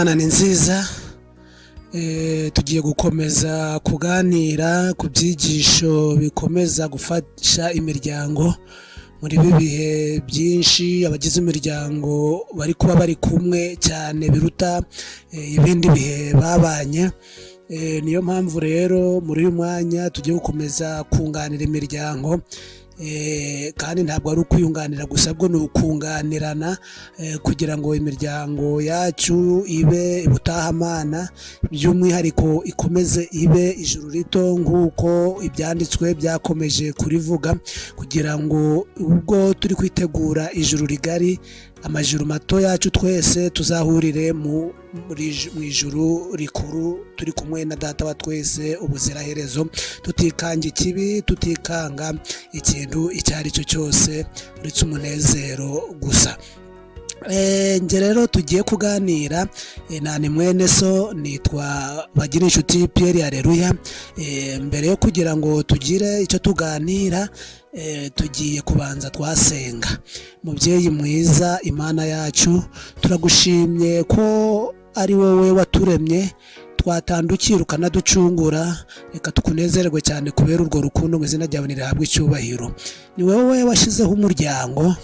Imana ni nziza. Tugiye gukomeza kuganira ku byigisho bikomeza gufasha imiryango muri ibi bihe byinshi. Abagize imiryango bari kuba bari kumwe cyane biruta ibindi bihe babanye. Niyo mpamvu rero muri uyu mwanya tugiye gukomeza kunganira imiryango, kandi ntabwo ari ukwiyunganira gusa, ahubwo ni ukunganirana kugira ngo imiryango yacu ibe ibutahamana, by'umwihariko ikomeze ibe ijuru rito nk'uko ibyanditswe byakomeje kurivuga, kugira ngo ubwo turi kwitegura ijuru rigari, amajuru mato yacu twese tuzahurire mu ijuru rikuru turi kumwe na Data wa twese ubuziraherezo, tutikanga ikibi, tutikanga ikintu icyo ari cyo cyose uretse umunezero gusa. Nge rero tugiye kuganira, nani mwene so, nitwa Bagirinshuti Pierre. Haleluya. Mbere yo kugira ngo tugire icyo tuganira, tugiye kubanza twasenga. Mubyeyi mwiza, Imana yacu, turagushimye ko ari wowe waturemye, twatandukira ukanaducungura. Reka tukunezerwe cyane kubera urwo rukundo, mu izina ryawe nirihabwe icyubahiro. Ni wowe washyizeho umuryango,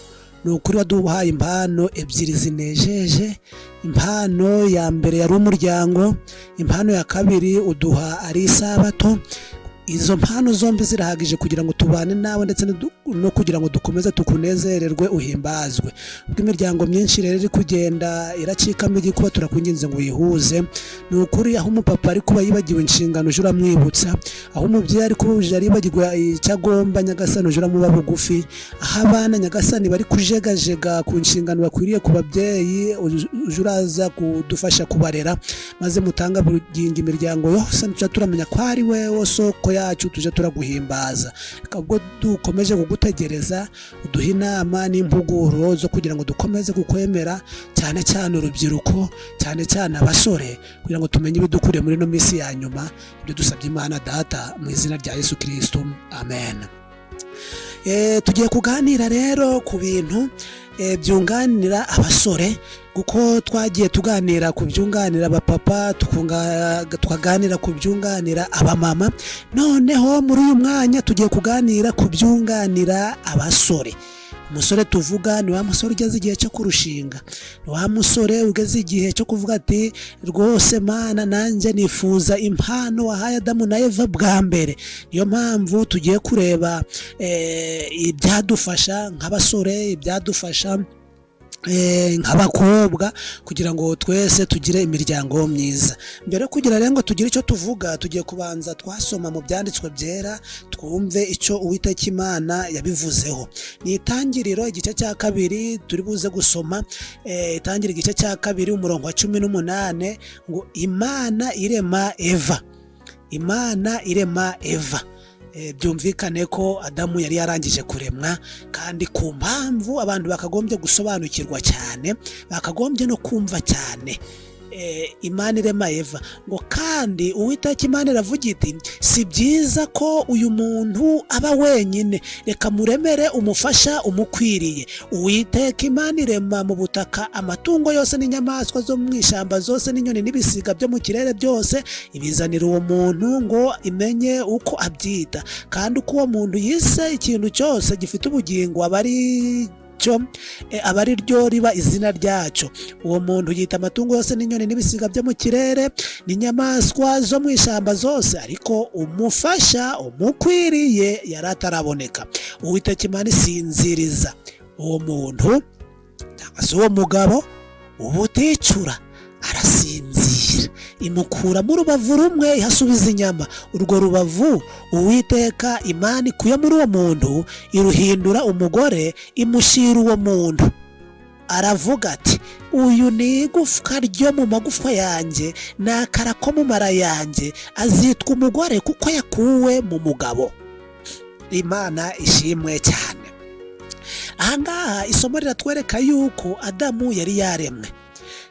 ni ukuri waduhaye impano ebyiri zinejeje. Impano ya mbere yari umuryango, impano ya kabiri uduha ari isabato. Izo mpano zombi zirahagije kugira ngo tubane nawe, ndetse no kugira ngo dukomeze tukunezererwe, uhimbazwe. Ubwo imiryango myinshi rero iri kugenda iracikamo igikuba, turakwinginze ngo uyihuze. Ni ukuri aho umupapa ari kuba yibagiwe inshingano uje uramwibutsa, aho umubyeyi ari kuba yibagirwa icyo agomba, Nyagasani uje uramuba bugufi. Aho abana, Nyagasani, bari kujegajega ku nshingano bakwiriye ku babyeyi, uje uraza kudufasha kubarera, maze mutanga bugingo imiryango yose, tujya turamenya ko ari wewe soko yacu, tuje turaguhimbaza. Ubwo dukomeje kugutegereza, uduha inama n'impuguro zo kugira ngo dukomeze kukwemera, cyane cyane urubyiruko, cyane cyane abasore, kugira ngo tumenye ibidukuriye muri ino minsi ya nyuma. Ibyo dusabye Imana Data mu izina rya Yesu Kristo, amen. Tugiye kuganira rero ku bintu byunganira abasore, kuko twagiye tuganira ku byunganira abapapa, tukaganira ku byunganira abamama. Noneho muri uyu mwanya tugiye kuganira ku byunganira abasore. Umusore tuvuga ni wa musore ugeze igihe cyo kurushinga, ni wa musore ugeze igihe cyo kuvuga ati rwose Mana, nanjye nifuza impano wahaye Adamu na Eva bwa mbere. Niyo mpamvu tugiye kureba ibyadufasha nk'abasore, ibyadufasha nk'abakobwa, kugira ngo twese tugire imiryango myiza. Mbere kugira rero ngo tugire icyo tuvuga, tugiye kubanza twasoma mu byanditswe byera, twumve icyo Uwiteka Imana yabivuzeho. Ni Itangiriro igice cya kabiri turi buze gusoma. Itangiriro igice cya kabiri umurongo wa 18, ngo Imana irema Eva. Imana irema Eva. Byumvikane ko Adamu yari yarangije kuremwa, kandi ku mpamvu abantu bakagombye gusobanukirwa cyane, bakagombye no kumva cyane. Imana irema Eva, ngo kandi Uwiteka Imana iravuga iti si byiza ko uyu muntu aba wenyine, reka muremere umufasha umukwiriye. Uwiteka Imana irema mu butaka amatungo yose n'inyamaswa zo mu ishyamba zose, n'inyoni n'ibisiga byo mu kirere byose, ibizanira uwo muntu ngo imenye uko abyita. Kandi uko uwo muntu yise ikintu cyose gifite ubugingo aba ari ryo riba izina ryacu. Uwo muntu yita amatungo yose n'inyoni n'ibisiga byo mu kirere n'inyamaswa zo mu ishyamba zose, ariko umufasha umukwiriye yari ataraboneka. Uwiteka Imana isinziriza uwo muntu, cyangwa se uwo mugabo ubuticura, arasinzira, imukura mu rubavu rumwe ihasubiza inyama. Urwo rubavu Uwiteka Imana ikuye muri uwo muntu iruhindura umugore, imushyira uwo muntu. Aravuga ati uyu ni igufwa ryo mu magufwa yanjye, ni akara ko mu mara yanjye, azitwa umugore kuko yakuwe mu mugabo. Imana ishimwe cyane. Ahangaha isomo riratwereka yuko Adamu yari yaremwe,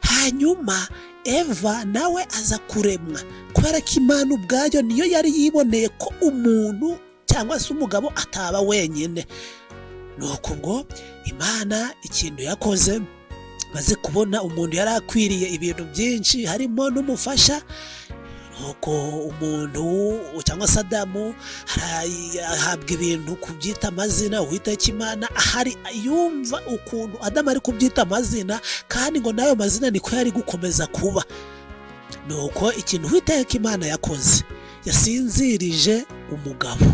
hanyuma Eva nawe aza kuremwa, kubera ko Imana ubwayo niyo yari yiboneye ko umuntu cyangwa se umugabo ataba wenyine. Nuko ubwo Imana ikintu yakoze, maze kubona umuntu yari akwiriye ibintu byinshi harimo n'umufasha, nuko umuntu cyangwa se Adamu ahabwa ibintu kubyita amazina. Uwiteka Imana ahari yumva ukuntu Adamu ari kubyita amazina, kandi ngo n'ayo mazina niko yari gukomeza kuba. Nuko ikintu Uwiteka Imana yakoze, yasinzirije umugabo,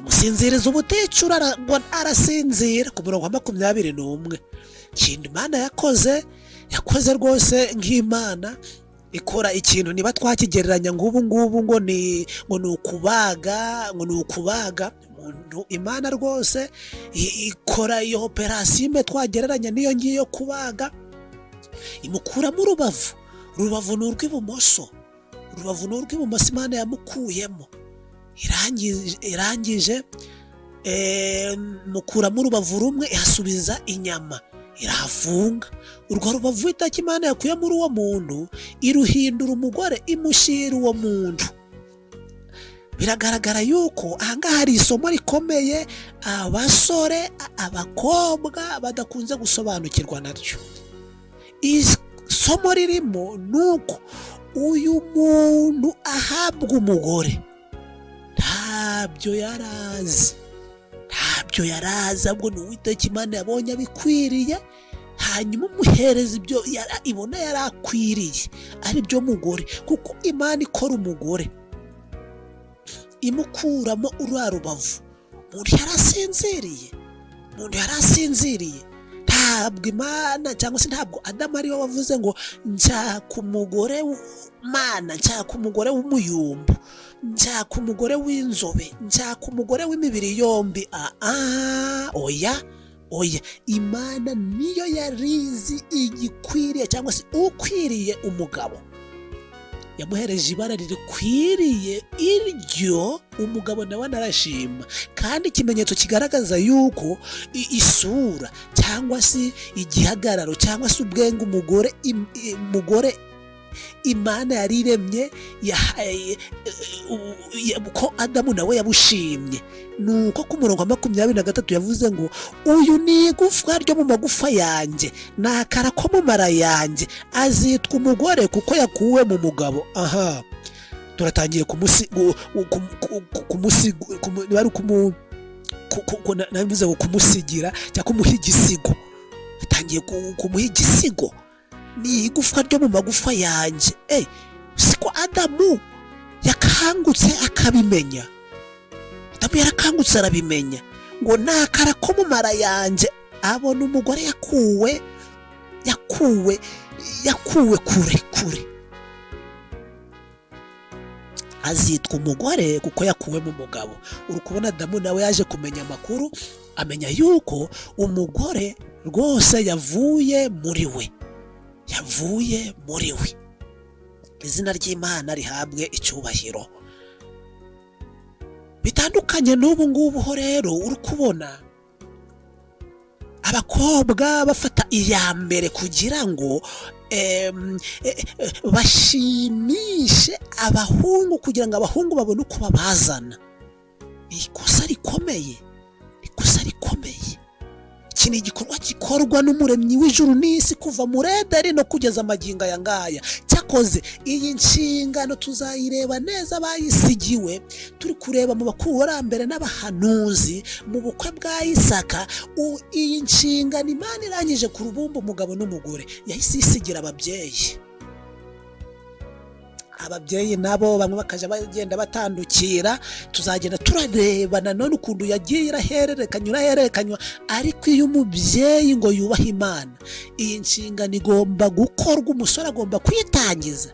musinziriza ubuticura ngo arasinzira. Ku murongo wa 21, ikintu Imana yakoze rwose nk'Imana ikora ikintu niba twakigereranya ngubu ngo ni ukubaga, umuntu Imana rwose ikora iyo operasiyo imwe twagereranya n'iyo ngiyo kubaga. Imukuramo urubavu ni urw'ibumoso, Imana yamukuyemo. Irangije mukuramo urubavu rumwe, ihasubiza inyama, irahafunga. Urwo rubavu Uwiteka Imana yakuye muri uwo muntu iruhindura umugore, imushyira uwo muntu. Biragaragara yuko ahangaha hari isomo rikomeye abasore, abakobwa badakunze gusobanukirwa naryo. Isomo ririmo nuko uyu muntu ahabwa umugore ntabyo yarazi, ahubwo ni Uwiteka Imana yabonye abikwiriye, hanyuma umuhereza ibyo ibona yari akwiriye, ari byo mugore. Kuko Imana ikora umugore imukuramo uriya rubavu, umuntu yari asinziriye. Ntabwo Imana cyangwa se ntabwo Adamu ariwe wavuze ngo nshaka umugore Mana, nshaka umugore w'umuyumbu, nshaka umugore w'inzobe, nshaka umugore w'imibiri yombi. Oya, Imana niyo yarizi igikwiriye cyangwa se ukwiriye umugabo, yamuhereje ibara ririkwiriye iryo umugabo nawe anarashima. Kandi ikimenyetso kigaragaza yuko isura cyangwa se igihagararo cyangwa se ubwenge umugore Imana yariremye ko Adamu nawe yabushimye. Nuko ku murongo wa 23 yavuze ngo uyu ni igufwa ryo mu magufa yanjye, ni akara ko mu mara yanjye, azitwa umugore kuko yakuwe mu mugabo. Turatangiye kumusigira cyangwa kumuha igisigo. Atangiye kumuha igisigo, ni igufwa ryo mu magufa yanjye. Siko Adamu yakangutse akabimenya. Adamu yarakangutse arabimenya ngo nakara ko mu mara yanjye, abona umugore yakuwe kure, azitwa umugore kuko yakuwe mu mugabo. Uri kubona Adamu nawe yaje kumenya amakuru, amenya yuko umugore rwose yavuye muri we. Izina ry'Imana rihabwe icyubahiro. Bitandukanye n'ubu ngubu ho rero, uri kubona abakobwa bafata iya mbere kugira ngo bashimishe abahungu, kugira ngo abahungu babone uko babazana. Ni ikosa rikomeye. Iki ni igikorwa gikorwa n'umuremyi w'ijuru n'isi kuva muri Edeni no kugeza amagingo aya ngaya. Cyakoze iyi nshingano tuzayireba neza bayisigiwe, turi kureba mu bakurambere n'abahanuzi mu bukwe bwa Isaka. Iyi nshingano Imana irangije ku rubumba umugabo n'umugore, yahise isigira ababyeyi nabo bamwe bakaja bagenda batandukira. Tuzagenda turareba nanone ukuntu yagiye irahererekanywa. Ariko iyo umubyeyi ngo yubaha Imana, iyi nshingano igomba gukorwa, umusore agomba kwitangiza.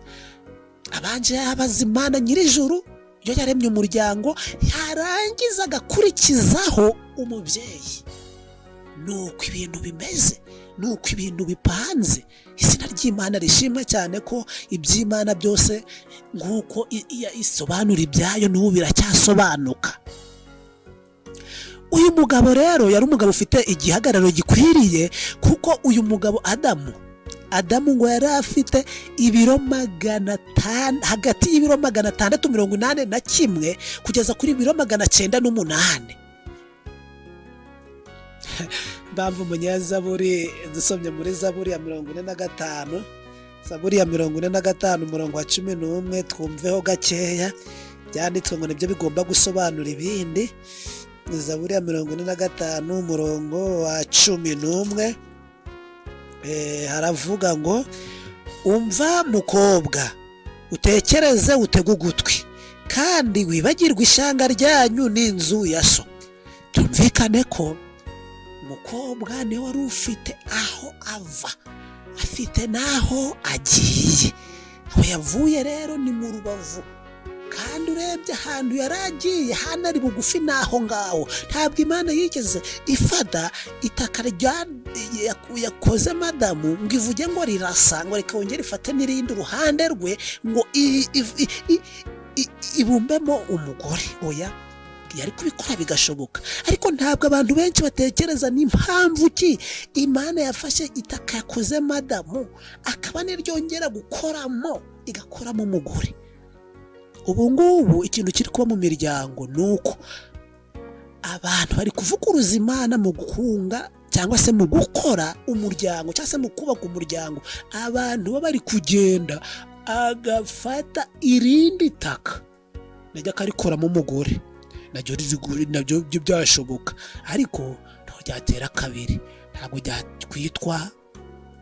Abanje yabaza Imana nyir'ijuru, iyo yaremye umuryango, yarangiza agakurikizaho umubyeyi. Nuko ibintu bimeze, nuko ibintu bipanze. Izina ry'Imana rishimwe cyane ko iby'Imana byose nguko isobanura ibyayo n'ubu biracyasobanuka. Uyu mugabo rero yari umugabo ufite igihagararo gikwiriye, kuko uyu mugabo Adamu ngo yari afite ibiro 500, hagati y'ibiro 681 kugeza kuri ibiro 908. mpamvu umunyazaburi dusomye muri zaburi ya 45, zaburi ya 45 umurongo wa 11 twumveho gakeya, byanditswe ngo nibyo bigomba gusobanura ibindi. Zaburi ya 45 umurongo wa 11 haravuga ngo umva mukobwa utekereze utege ugutwi kandi wibagirwe ishanga ryanyu n'inzu ya so. Tumvikane ko umukobwa niwe wari ufite aho ava, afite n'aho agiye. Aho yavuye rero ni mu Rubavu, kandi urebye ahantu yari agiye hano ari bugufi n'aho ngaho. Ntabwo Imana yigeze ifata itaka yakoze madamu ngo ivuge ngo rirasa ngo reka wongere ifate n'irindi uruhande rwe ngo ibumbemo umugore. Oya, yari kubikora bigashoboka, ariko ntabwo abantu benshi batekereza n'impamvu ki Imana yafashe itaka yakoze madamu akaba niryongera gukoramo igakoramo umugore. Ubu ngubu ikintu kiri kuba mu miryango ni uko abantu bari kuvuguruza Imana mu guhunga cyangwa se mu gukora umuryango cyangwa se mu kubaka umuryango. Abantu baba bari kugenda agafata irindi taka najya akarikoramo umugore, nabyo byashoboka, ariko ntabwo byatera kabiri, ntabwo byakwitwa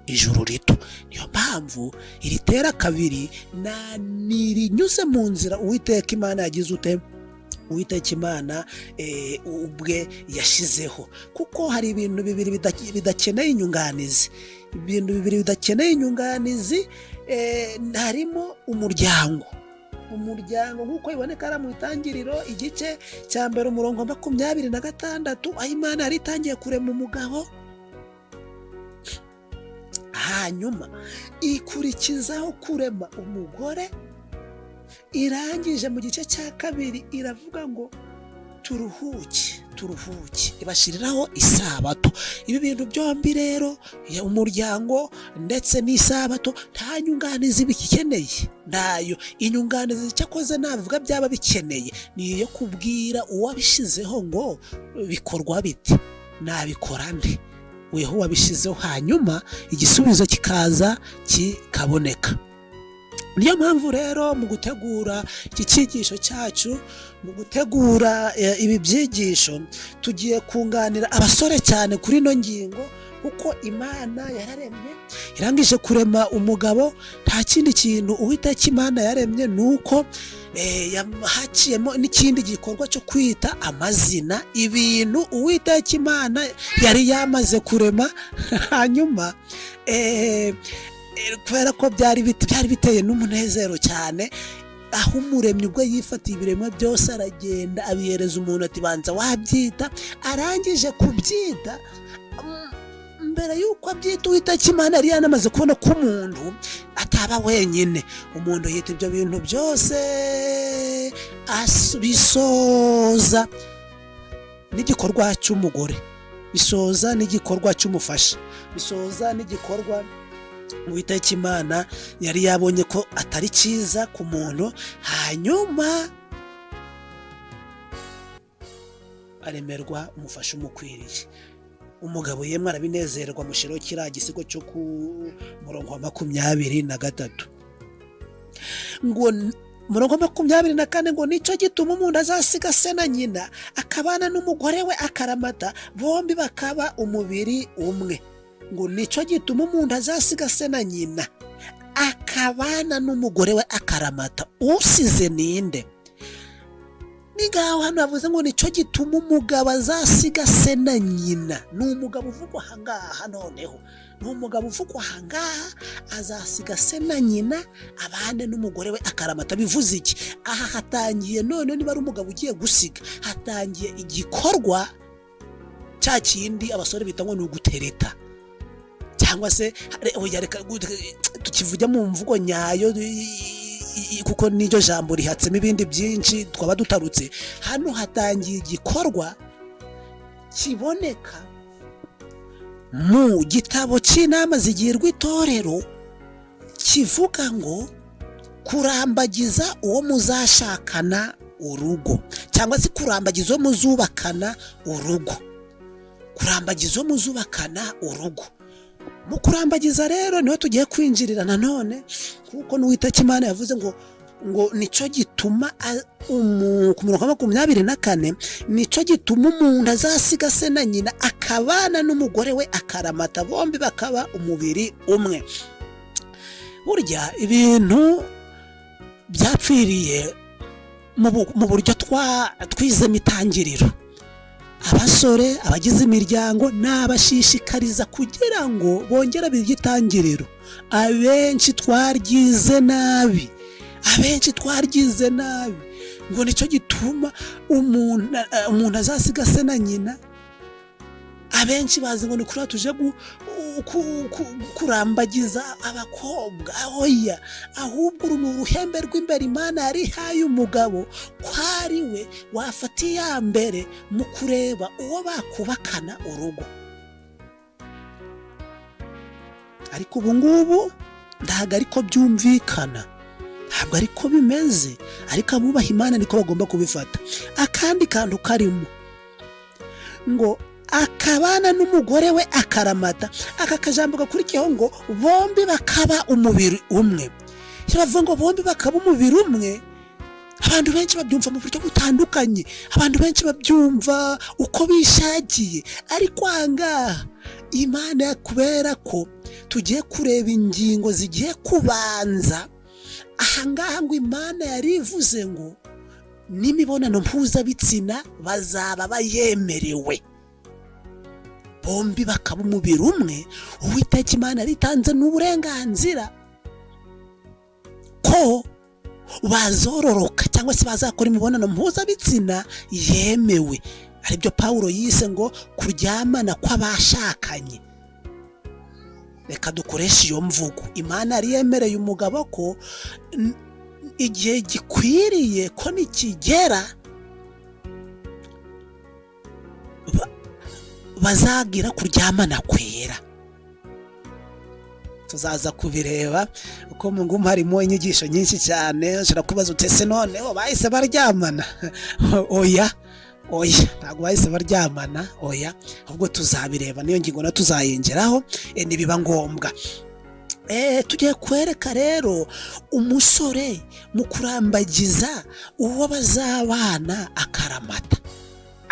ijuru rito. Niyo mpamvu iri tera kabiri nirinyuze mu nzira Uwiteka Imana yagize ute, Uwiteka Imana ubwe yashizeho, kuko hari ibintu bibiri bidakeneye inyunganizi. Ibintu bibiri bidakeneye inyunganizi harimo umuryango nk'uko iboneka ari mu Itangiriro igice cya 1 umurongo 26, aho Imana yari itangiye kurema umugabo, hanyuma ikurikizaho kurema umugore. Irangije mu gice cya 2 iravuga ngo turuhuke, ibashiriraho isabato. Ibi bintu byombi rero, umuryango ndetse n'isabato, nta nyunganizi bikeneye, ntayo. Inyunganizi cyakoze navuga byaba bikeneye ni iyo kubwira uwabishizeho ngo bikorwa bite, nabikora nde, weho wabishizeho, hanyuma igisubizo kikaza kikaboneka. Niyo mpamvu rero mu gutegura iki cyigisho cyacu, mu gutegura ibi byigisho, tugiye kunganira abasore cyane kuri ino ngingo, kuko Imana yararemye, irangije kurema umugabo. Nta kindi kintu Uwiteka Imana yaremye nuko yahaciyemo n'ikindi gikorwa cyo kwita amazina ibintu Uwiteka Imana yari yamaze kurema. Hanyuma kubera ko byari biteye n'umunezero cyane, aho umuremyi ubwo yifatiye ibiremwa byose aragenda abihereza umuntu ati banza wabyita. Arangije kubyita, mbere y'uko abyita Uwiteka Imana yari yanamaze kubona ko umuntu ataba wenyine. Umuntu yita ibyo bintu byose bisoza n'igikorwa cy'umugore, bisoza n'igikorwa cy'umufasha, bisoza n'igikorwa Uwiteka Imana yari yabonye ko atari cyiza ku muntu. Hanyuma aremerwa umufasha umukwiriye. Umugabo yemwe arabinezerwa, mushiro kiriya gisigo cyo ku murongo wa 23 ngo murongo 24 ngo nicyo gituma umuntu azasiga se na nyina akabana n'umugore we akaramata, bombi bakaba umubiri umwe. Ngo nicyo gituma umuntu azasiga se na nyina akabana n'umugore we akaramata. Usize ninde? Nigaho hano bavuze ngo nicyo gituma umugabo azasiga se na nyina. Ni umugabo uvugwa ahangaha, noneho ni umugabo uvugwa ahangaha, azasiga se na nyina abane n'umugore we akaramata. Bivuze iki? Aha hatangiye none, niba ari umugabo ugiye gusiga, hatangiye igikorwa cya kindi abasore bita ngo ni ugutereta, cyangwa se tukivuga mu mvugo nyayo, kuko n'iryo jambo rihatsemo ibindi byinshi twaba dutarutse. Hano hatangiye igikorwa kiboneka mu gitabo cy'inama zigirwa itorero, kivuga ngo kurambagiza uwo muzashakana urugo, cyangwa se kurambagiza uwo muzubakana urugo. kurambagiza muzubakana urugo. Mu kurambagiza rero niho tugiye kwinjirira nanone, kuko n'Uwiteka Imana yavuze ngo nico gituma ku murongo wa 24 nico gituma umuntu azasiga se na nyina akabana n'umugore we akaramata, bombi bakaba umubiri umwe. Burya ibintu byapfiriye mu buryo twize mitangiriro. Abasore abagize imiryango n'abashishikariza kugira ngo bongera bigitangiriro. Abenshi twaryize nabi ngo nicyo gituma umuntu azasiga se na nyina. Abenshi bazi ngo ni kuri tuje kurambagiza abakobwa. Oya, ahubwo uru ni uruhembe rw'imbere Imana yari ihaye umugabo, ko ari we wafata iya mbere mu kureba uwo bakubakana urugo. Ariko ubu ngubu ntabwo ariko byumvikana, ntabwo ariko bimeze, ariko abubaha Imana niko bagomba kubifata. Akandi kantu karimo ngo akabana n'umugore we akaramata, aka kajambo gakurikiyeho ngo bombi bakaba umubiri umwe. Iyo bavuga ngo bombi bakaba umubiri umwe, abantu benshi babyumva mu buryo butandukanye, abantu benshi babyumva uko bishakiye. Ariko ahangaha Imana kubera ko tugiye kureba ingingo zigiye kubanza, ahangaha ngo Imana yarivuze ngo n'imibonano mpuzabitsina bazaba bayemerewe, bombi bakaba umubiri umwe. Uwiteka Imana ritanze n'uburenganzira ko bazororoka cyangwa se bazakora imibonano mpuzabitsina yemewe, aribyo Pawulo yise ngo kuryamana kw'abashakanye. Reka dukoresha iyo mvugo. Imana yari yemereye umugabo ko igihe gikwiriye ko nikigera bazagira kuryamana kwera. Tuzaza kubireba uko mu ngumwe harimo inyigisho nyinshi cyane. Ushobora kubaza utese noneho bahise baryamana? Oya, ntabwo bahise baryamana, oya, ahubwo tuzabireba, niyo ngingo na tuzayingeraho nibiba ngombwa. Tugiye kwereka rero umusore mu kurambagiza uwo bazabana akaramata.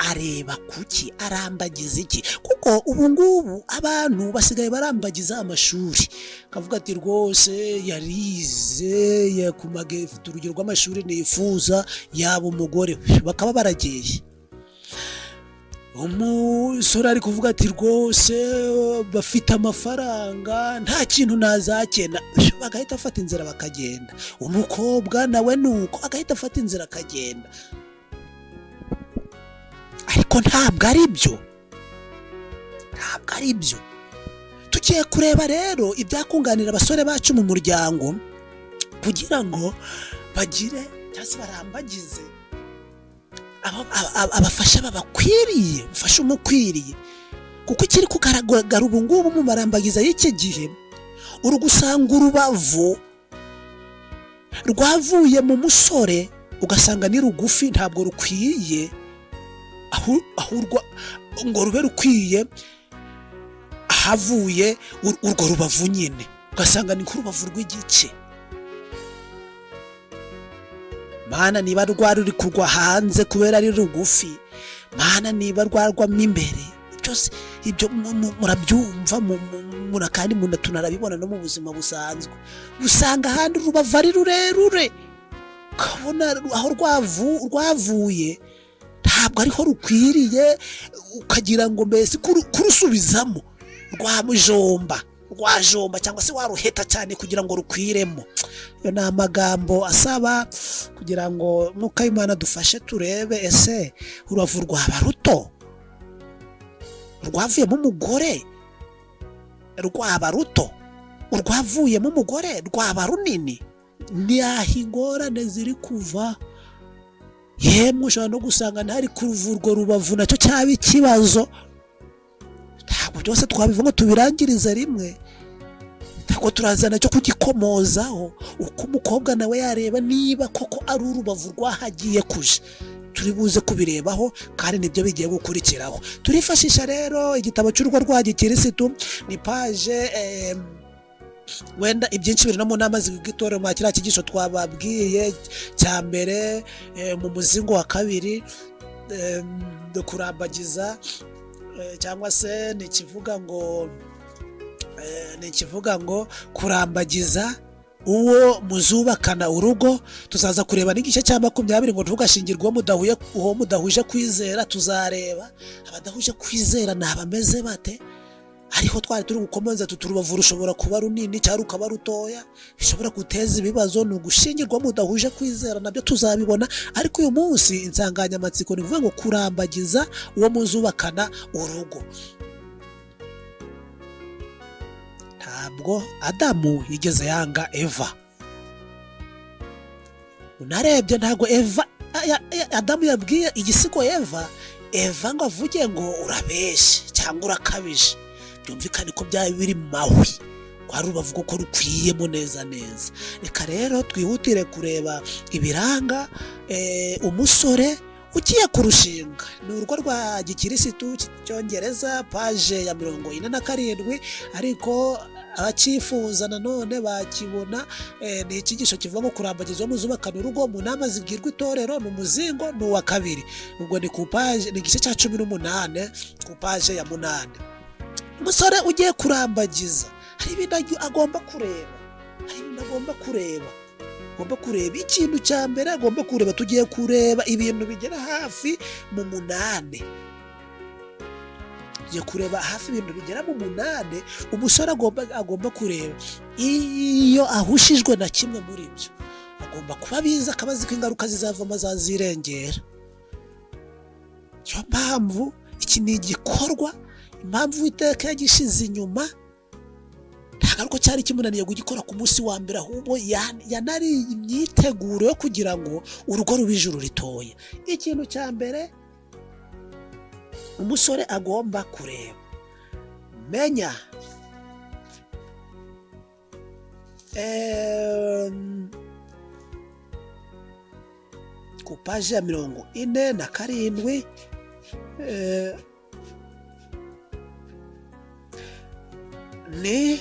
Areba kuki? Arambagiza iki? Kuko ubu ngubu abantu basigaye barambagiza amashuri, kavuga ati rwose yarize kumagefite urugero rw'amashuri nifuza yaba umugore, bakaba baragiye. Umusore ari kuvuga ati rwose bafite amafaranga nta kintu nazakena, bagahita afata inzira bakagenda. Umukobwa nawe nuko agahita afata inzira akagenda. Ariko ntabwo ari byo. Tugiye kureba rero ibyakunganira abasore bacu mu muryango kugira ngo bagire cyangwa barambagize abafasha babakwiriye, ufasha umukwiriye. Kuko ikiri kugaragara ubu ngubu mu marambagiza y'iki gihe, uri gusanga urubavu rwavuye mu musore ugasanga ni rugufi, ntabwo rukwiye ngo rube rukwiye ahavuye urwo rubavu nyine, ugasanga ni nk'urubavu rw'igice. Mana niba ruri kurwa hanze kubera ari rugufi, Mana niba rwarwamo imbere, byose ibyo murabyumva kandi tunarabibona no mu buzima busanzwe. Usanga ahandi urubavu ari rurerure, ukabona aho rwavuye ntabwo ariho rukwiriye, ukagira ngo mbese kurusubizamo rwajomba cyangwa se waruheta cyane kugira ngo rukwiremo. Iyo ni amagambo asaba kugira ngo Mwuka w'Imana dufashe turebe ese urubavu rwaba ruto, rwavuyemo umugore rwaba ruto, urwavuyemo umugore rwaba runini. Niyaho ingorane ziri kuva. Yemwe ushobora no gusanga ntari kuvurwa rubavu nacyo cyaba ikibazo. Ntabwo byose twabivuga ngo tubirangirize rimwe, ntabwo turazana cyo kugikomozaho. Uko umukobwa nawe yareba niba koko ari urubavu rwahagiye kuje, turi buze kubirebaho kandi nibyo bigiye gukurikiraho. Turifashisha rero igitabo cy'urugo rwa gikirisitu, ni paje wenda ibyinshi biri no mu nama z'itorero mwa kiriya cyigisho twababwiye cya mbere, mu muzingo wa kabiri, kurambagiza, cyangwa se ni ikivuga ngo kurambagiza uwo muzubakana urugo. Tuzaza kureba n'igice cya 20 ngo ntugashingirwe uwo mudahuje kwizera. Tuzareba abadahuje kwizera ni abameze bate, ariho twari turi gukomeza turubavu rushobora kuba runini cyangwa rukaba rutoya, bishobora guteza ibibazo. Ni ugushingirwa mudahuje kwizera, nabyo tuzabibona. Ariko uyu munsi insanganyamatsiko ni kuvuga ngo kurambagiza uwo muzubakana urugo. Ntabwo Adamu yigeze yanga Eva. Unarebye ntabwo Adamu yabwiye igisigo Eva ngo avuge ngo urabeshye cyangwa urakabije. Byumvikane ko byaba biri mahwi, kwari ubavuga ko rukwiyemo neza. Reka rero twihutire kureba ibiranga umusore ugiye kurushinga. Ni urugo rwa gikirisitu cy'Icyongereza, paje ya 47. Ariko abacifuza nanone bakibona, ni icyigisho kivuga ngo kurambagiza uwo muzubakana urugo mu nama zibwirwa itorero, ni umuzingo, ni uwa kabiri. Ubwo ni ku paje, ni igice cya 18 ku paje ya 8. Umusore ugiye kurambagiza hari ibintu agomba kureba. Ikintu cya mbere agomba kureba, tugiye kureba ibintu bigera hafi mu 8. Tugiye kureba hafi ibintu bigera mu 8 umusore agomba kureba. Iyo ahushijwe na kimwe muri byo, agomba kuba abizi, akabazi ko ingaruka zizavamo azazirengera. Niyo mpamvu iki ni igikorwa, impamvu Uwiteka yagishize inyuma, ntabwo ariko cyari kimunaniye kugikora ku munsi wa mbere, ahubwo yanari imyiteguro yo kugira ngo urugo rube ijuru ritoya. Ikintu cya mbere umusore agomba kureba, menya ku paji ya 47, ni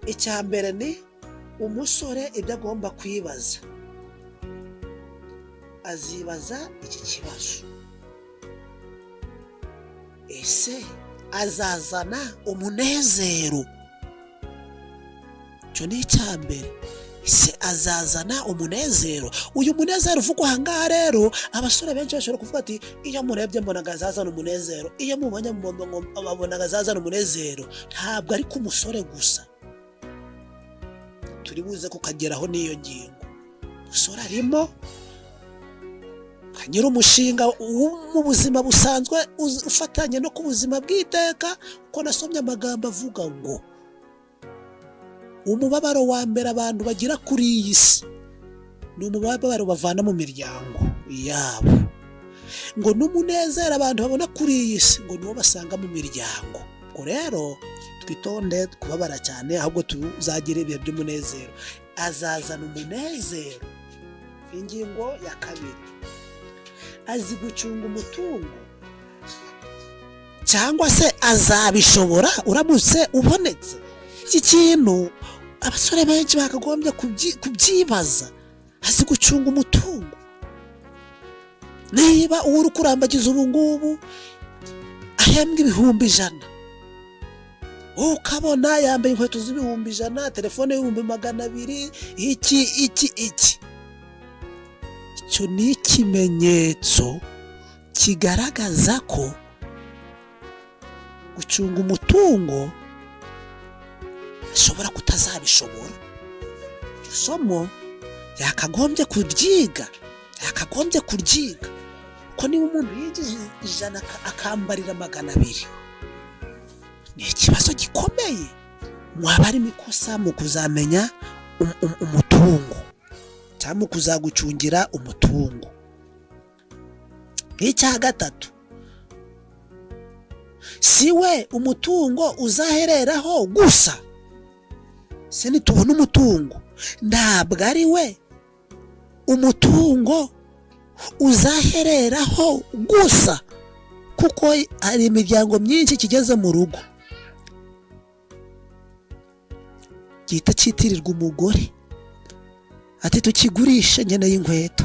icya mbere ni umusore ibyo agomba kwibaza. Azibaza iki kibazo: ese azazana umunezero? Cyo ni icya mbere. Ese azazana umunezero? Uyu munezero uvugwa aha ngaha rero, abasore benshi bashobora kuvuga ati iyo murebye mbona azazana umunezero, iyo mubonye babona azazana umunezero. Ntabwo ari ku musore gusa, turi buze kukageraho n'iyo ngingo. Umusore arimo nyiri umushinga mu buzima busanzwe ufatanye no ku buzima bw'iteka, kuko nasomye amagambo avuga ngo umubabaro wa mbere abantu bagira kuri iyi si ni umubabaro bavana mu miryango yabo, ngo n'umunezero abantu babona kuri iyi si ngo niwo basanga mu miryango. Ubwo rero twitonde kubabara cyane, ahubwo tuzagira ibihe by'umunezero. Azazana umunezero. Ingingo ya 2, azi gucunga umutungo, cyangwa se azabishobora uramutse ubonetse. Iki kintu abasore benshi bakagombye kubyibaza. Azi gucunga umutungo. Niba uri kurambagiza ubu ngubu ahembwa 100,000, ukabona yambaye inkweto z'100,000, telefone y'200,000, iki icyo ni ikimenyetso kigaragaza ko gucunga umutungo ashobora kutazabishobora. Isomo yakagombye kuryiga, ko niba umuntu yigije 100 akambarira 200, ni ikibazo gikomeye. Mwaba ari mikosa mu kuzamenya umutungo cyangwa kuzagucungira umutungo. Icya 3, siwe umutungo uzahereraho gusa. Se nitubona umutungo, ntabwo ari we umutungo uzahereraho gusa, kuko hari imiryango myinshi kigeze mu rugo gihita cyitirirwa umugore, ati tukigurishe nkeneye inkweto,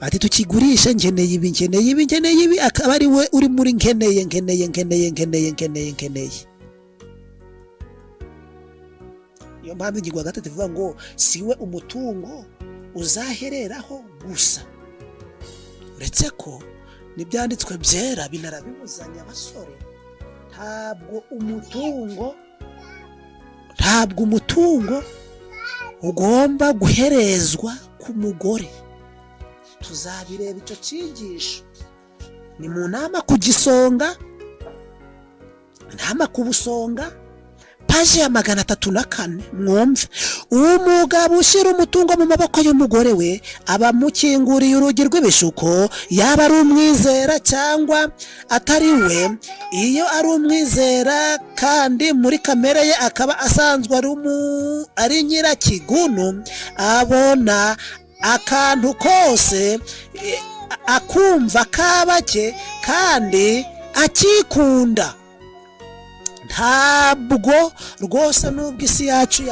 ati tukigurishe nkeneye ibi, akaba ari we uri muri nkeneye. Iyo mpamvu ingingo ya gatatu ivuga ngo siwe umutungo uzahereraho gusa, uretse ko n'ibyanditswe byera binarabibuzanya abasore. Ntabwo umutungo ugomba guherezwa ku mugore. Tuzabireba icyo cyigisho ni mu nama ku gisonga, nama ku busonga, paji ya 304. mwumve, umugabo ushyira umutungo mu maboko y'umugore we aba amukinguriye urugi rw'ibishuko, yaba ari umwizera cyangwa atari we. Iyo ari umwizera kandi muri kamere ye akaba asanzwe ari nyirakigunu, abona akantu kose akumva kabake kandi akikunda. Ntabwo rwose nubwo isi yacu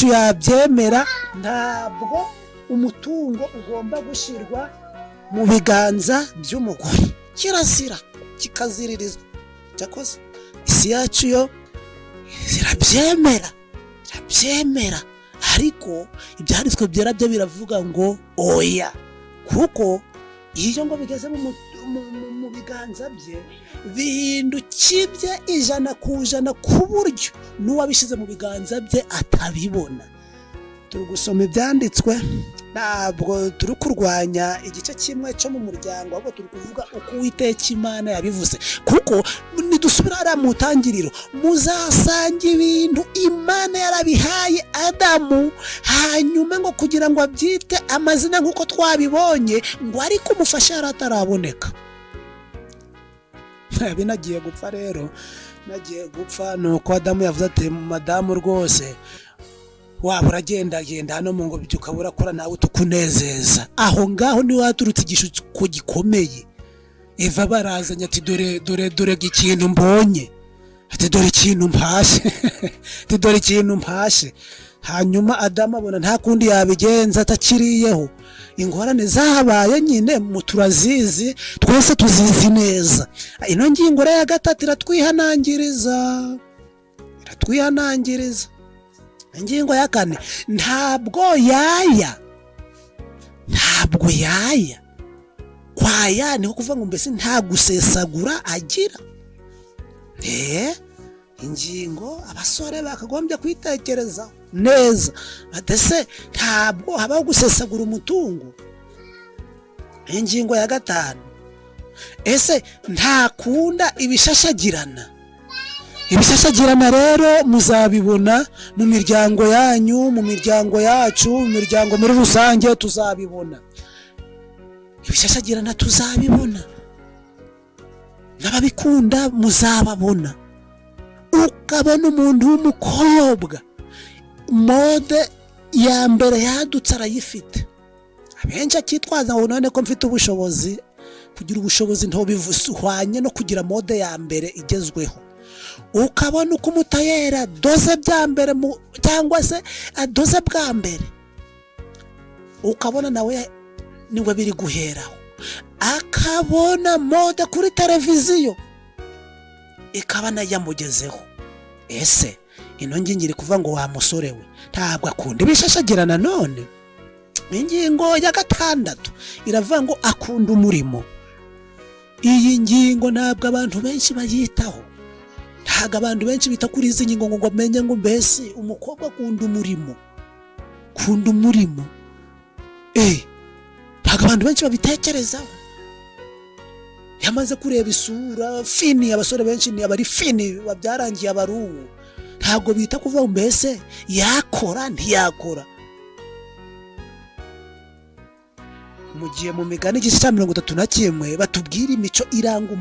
yabyemera, ntabwo umutungo ugomba gushyirwa mu biganza by'umugore. Kirazira, kikaziririzwa. Cyakoze isi yacu yo irabyemera, ariko ibyanditswe byera byo biravuga ngo oya, kuko iyo ngo bigeze mu biganza bye bihindukibye 100% ku buryo n'uwabishyize mu biganza bye atabibona. Turi gusoma ibyanditswe, ntabwo turi kurwanya igice kimwe cyo mu muryango, ahubwo turi kuvuga uko Uwiteka Imana yabivuze, kuko nidusubira mu ntangiriro muzasanga ibintu Imana yarabihaye Adamu, hanyuma ngo kugira ngo abyite amazina nk'uko twabibonye, ngo ariko umufasha yarataraboneka. Binagiye gupfa rero, nuko Adamu yavuze ati madamu rwose waba uragenda hano mu ngo ukaba urakora nawe tukunezeza. Aho ngaho niho haturutse igishuko gikomeye. Eva barazanye ati dore ikintu mbonye, ati dore ikintu mpashye. Hanyuma Adamu abona nta kundi yabigenza atakiriyeho. Ingorane zahabaye nyine turazizi, twese tuzizi neza. Ino ngingo ya gatatu iratwihanangiriza. Ingingo ya 4, ntabwo yaya. Kwaya niho kuvuga ngo mbese nta gusesagura agira. Ingingo abasore bakagombye kwitekereza neza, batese ntabwo habaho gusesagura umutungo. Ingingo ya 5, ese ntakunda ibishashagirana. Ibishashagirana rero muzabibona mu miryango yanyu, mu miryango yacu, mu miryango muri rusange tuzabibona. Ibishashagirana tuzabibona, n'ababikunda muzababona. Ukabona umuntu w'umukobwa mode ya mbere yadutse arayifite, abenshi akitwaza ngo none ko mfite ubushobozi. Kugira ubushobozi nto bivuhwanye no kugira mode ya mbere igezweho. Ukabona uko umutayera doze bya mbere cyangwa se adoze bwa mbere, ukabona nawe niwe biri guheraho. Akabona mode kuri televiziyo ikabana yamugezeho. Ese ino ngingo iri kuvuga ngo wa musore we ntabwo akunda ibishashagirana. None ingingo ya 6 iravuga ngo akunda umurimo. Iyi ngingo ntabwo abantu benshi bayitaho, ntabwo abantu benshi bita kuri izi ngingo ngo amenye ngo mbese umukobwa akunda umurimo. Ntabwo abantu benshi babitekerezaho. Yamaze kureba isura fini, abasore benshi ni abari fini babyarangiye abaruhu, ntabwo bita kuvuga mbese yakora ntiyakora. Mu gihe mu migani igice cya 31 batubwira imico iranga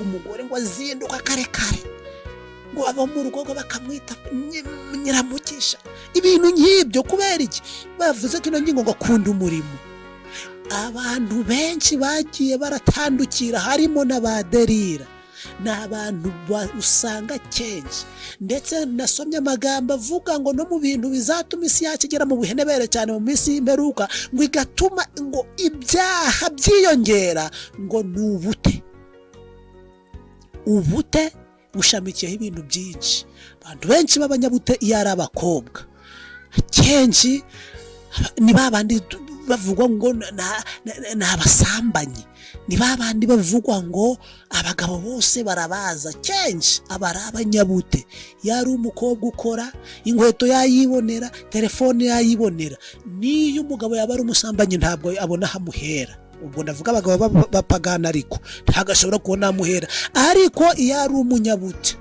umugore, ngo azinduka kare, ngo abo mu rugo bakamwita nyiramugisha. Ibintu nk'ibyo kubera iki? Bavuze ko ino ngingo ngo akunda umurimo. Abantu benshi bagiye baratandukira, harimo n'abaderira, ni abantu usanga kenshi. Ndetse nasomye amagambo avuga ngo no mu bintu bizatuma isi yacu igera mu buhenebere cyane mu minsi y'imperuka, ngo igatuma ngo ibyaha byiyongera, ngo ni ubute bushamikiyeho ibintu byinshi. Abantu benshi b'abanyabute iyo ari abakobwa, kenshi ni babandi bavugwa ngo ni abasambanyi, ni babandi bavugwa ngo abagabo bose barabaza, kenshi aba ari abanyabute. Yari umukobwa ukora, inkweto yayibonera, telefone yayibonera. Niyo umugabo yaba ari umusambanyi ntabwo abona hamuhera. Ubwo ndavuga abagabo bapagana, ariko ntabwo ashobora kubona hamuhera. Ariko iyo ari umunyabute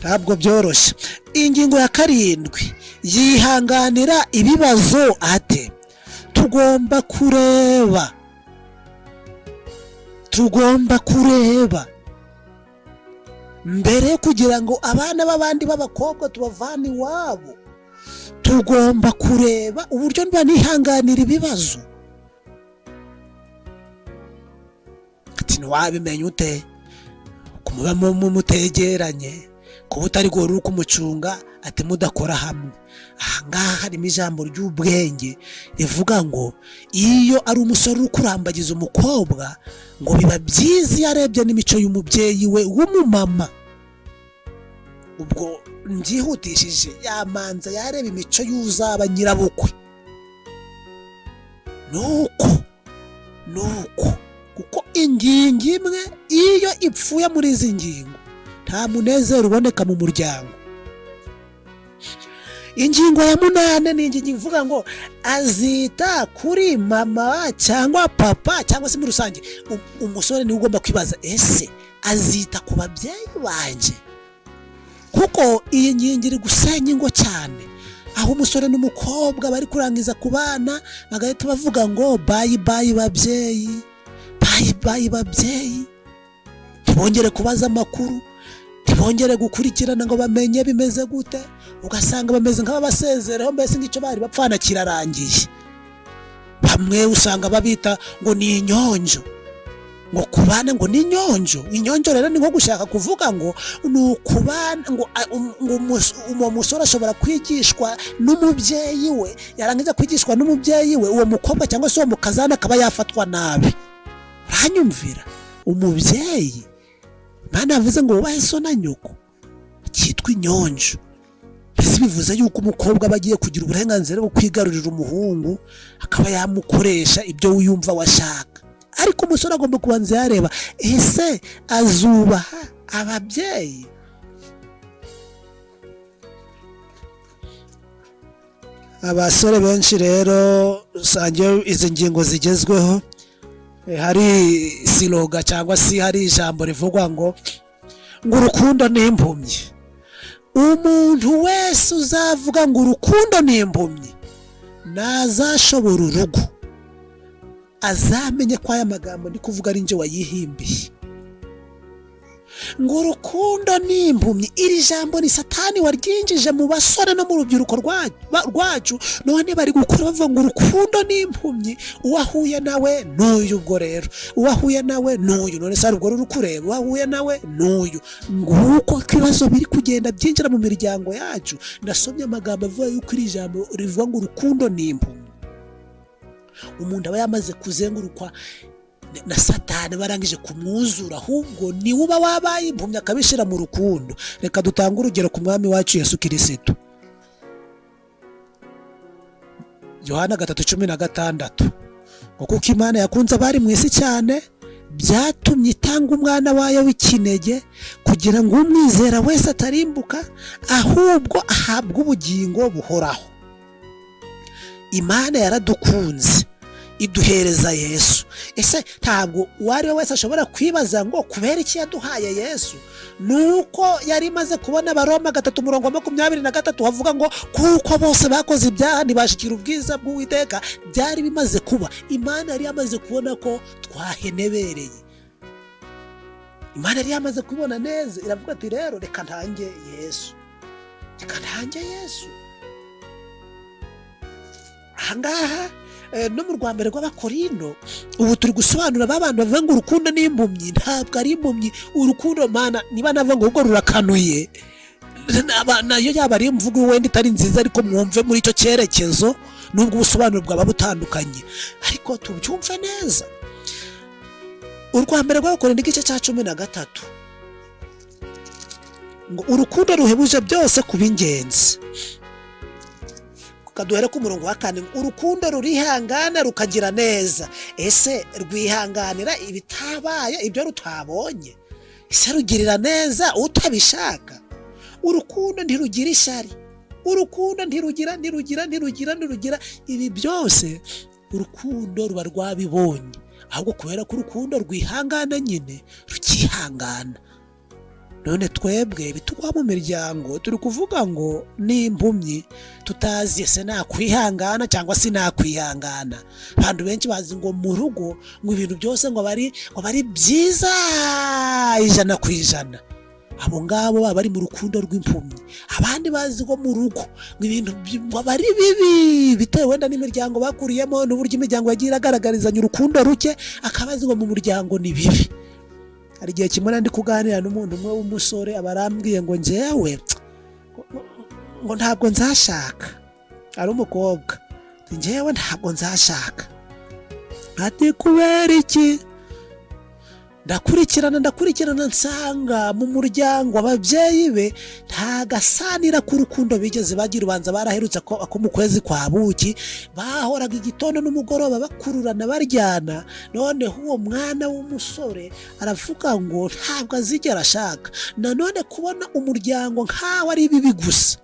ntabwo byoroshye. Ingingo ya 7, yihanganira ibibazo ate? Tugomba kureba mbere kugira ngo abana b'abandi b'abakobwa tubavane iwabo. Tugomba kureba uburyo nihanganira ibibazo. Ati ntiwabimenya ute? Kumuba mutegeranye, kuba utari uri kumucunga, ati mudakora hamwe. Ahangaha harimo ijambo ry'ubwenge rivuga ngo iyo ari umusore uri kurambagiza umukobwa, ngo biba byiza iyo arebye n'imico y'umubyeyi we w'umumama. Ubwo mbyihutishije, yamanza yareba imico y'uzaba nyirabukwe. Nuko kuko ingingo imwe iyo ipfuye muri izi ngingo, nta munezero uboneka mu muryango. Ingingo ya 8 ni ingingo ivuga ngo azita kuri mama cyangwa papa, cyangwa se muri rusange umusore niwe ugomba kwibaza, ese azita ku babyeyi banje? Kuko iyi ngingo iri gusenya ingo cyane, aho umusore n'umukobwa bari kurangiza ku bana bagahita bavuga ngo bayi babyeyi, ntibongere kubaza amakuru, ntibongere gukurikirana ngo bamenye bimeze gute. Ugasanga bameze nk'abasezereho, mbese ngicyo bari bapfana kirarangiye. Bamwe usanga babita ngo ni inyonjo, ngo kubana ngo ni inyonjo. Inyonjo rero ni nko gushaka kuvuga ngo ni ukubana, ngo uwo musore ashobora kwigishwa n'umubyeyi we, yarangiza kwigishwa n'umubyeyi we, uwo mukobwa cyangwa se uwo mukazana akaba yafatwa nabi. Uranyumvira? Umubyeyi Imana yavuze ngo wubahe so na nyoko, cyitwa inyonjo. Mbese bivuze yuko umukobwa aba agiye kugira uburenganzira bwo kwigarurira umuhungu, akaba yamukoresha ibyo wiyumva washaka. Ariko umusore agomba kubanza yareba, ese azubaha ababyeyi? Abasore benshi rero usanga izi ngingo zigezweho, hari siloga cyangwa se hari ijambo rivugwa ngo urukundo ni impumyi. Umuntu wese uzavuga ngo urukundo ni impumyi ntazashobora urugo, azamenye ko aya magambo ndi kuvuga ari nje wayihimbiye. Ngo urukundo ni impumyi, iri jambo ni Satani waryinjije mu basore no mu rubyiruko rwacu, none bari gukora bavuga ngo urukundo ni impumyi. Uwahuye nawe n'uyu, ubwo rero uwahuye nawe n'uyu, none se ubwo rukureba uwahuye nawe n'uyu. Nguko kibazo biri kugenda byinjira mu miryango yacu. Ndasomye amagambo avuga yuko iri jambo rivuga ngo urukundo ni impumyi. Umuntu aba yamaze kuzengurukwa na Satani, barangije kumwuzura, ahubwo ni uba wabaye impumyi akabishira mu rukundo. Reka dutanga urugero ku mwami wacu Yesu Kristo. Yohana 3:16, ngo kuko Imana yakunze abari mu isi cyane, byatumye itanga umwana wayo w'ikinege, kugira ngo umwizera wese atarimbuka, ahubwo ahabwe ubugingo buhoraho. Imana yaradukunze iduhereza Yesu. Ese ntabwo uwari we wese ashobora kwibaza ngo kubera iki yaduhaye Yesu? Nuko yari maze kubona Abaroma 3:23 havuga ngo kuko bose bakoze ibyaha ntibashikira ubwiza bw'Uwiteka. Byari bimaze kuba, Imana yari yamaze kubona ko twahenebereye. Imana yari yamaze kubibona neza, iravuga ati rero reka ntange Yesu, reka ntange Yesu. Ahangaha no mu rwa mbere rw'Abakorinto ubu turi gusobanura abantu bavuga ngo urukundo ni impumyi. Ntabwo ari impumyi urukundo mana, niba navuga ngo ubwo rurakanuye nayo yaba ari imvugo wenda itari nziza, ariko mwumve muri icyo cyerekezo, nubwo ubusobanuro bwaba butandukanye ariko tubyumve neza. Urwa mbere rw'Abakorinto igice cya 13 ngo urukundo ruhebuje byose kuba ingenzi. Kaduhere ku murongo wa 4, urukundo rurihangana rukagira neza. Ese rwihanganira ibitabaye, ibyo rutabonye? Ese rugirira neza utabishaka? Urukundo ntirugira ishyari, urukundo ntirugira ibi byose. Urukundo ruba rwabibonye, ahubwo kubera ko urukundo rwihangana nyine rukihangana. None twebwe bitugwa mu miryango turi kuvuga ngo ni impumyi, tutazi ese nakwihangana cyangwa si nakwihangana. Abantu benshi bazi ngo mu rugo ngo ibintu byose ngo bari byiza 100%. Abo ngabo baba bari mu rukundo rw'impumyi. Abandi bazi ngo mu rugo ngo ibintu bari bibi, bitewe wenda n'imiryango bakuriyemo n'uburyo imiryango yagiye agaragarizanya urukundo ruke, akabazi ngo mu muryango ni bibi. Hari igihe kimwe ndi kuganira n'umuntu umwe w'umusore, abarambwiye ngo njyewe ngo ntabwo nzashaka. Ari umukobwa, njyewe ntabwo nzashaka. Ati kubera iki? Ndakurikirana nsanga mu muryango ababyeyi be nta gasanira ku rukundo bigeze bagira. Ubanza baraherutse ko mu kwezi kwa buki bahoraga igitondo n'umugoroba bakururana baryana. None uwo mwana w'umusore aravuga ngo ntabwo azigera ashaka. Nanone kubona umuryango nkaho ari bibi gusa,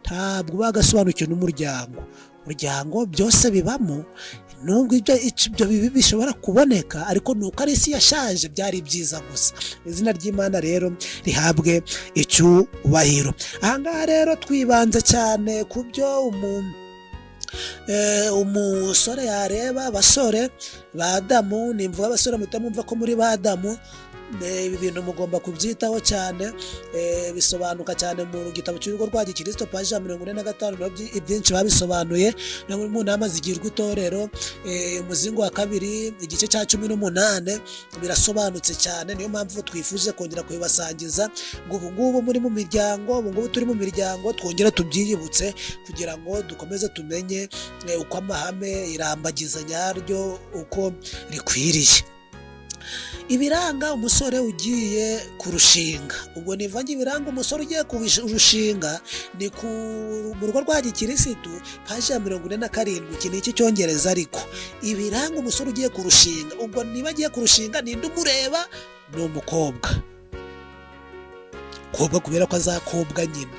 ntabwo bagasobanukiwe n'umuryango. Umuryango byose bibamo, nubwo ibyo bibi bishobora kuboneka, ariko nuko ari isi yashaje byari byiza gusa. Izina ry'Imana rero rihabwe icyubahiro. Ahangaha rero twibanze cyane ku byo umusore yareba. Abasore ba Adamu, nimvuga abasore mutamumva ko muri ba Adamu, ibi bintu mugomba kubyitaho cyane. Bisobanuka cyane mu gitabo cy'urugo rwa Gikristo paji 45, ibyinshi babisobanuye. No mu nama zigirwa itorero umuzingo wa 2 igice cya 18 birasobanutse cyane. Niyo mpamvu twifuje kongera kubibasangiza ngo ubu ngubu muri mu miryango, ubu ngubu turi mu miryango, twongera tubyiyibutse kugira ngo dukomeze tumenye uko amahame irambagiza nyaryo uko rikwiriye. Ibiranga umusore ugiye kurushinga. Ubwo nivange ibiranga umusore ugiye kurushinga ni mu rugo rwa Gikristo paji 47. Iki ni cyongereza, ariko ibiranga umusore ugiye kurushinga. Ubwo niba agiye kurushinga ninde umureba? Ni umukobwa. Umukobwa kubera ko azakobwa nyine,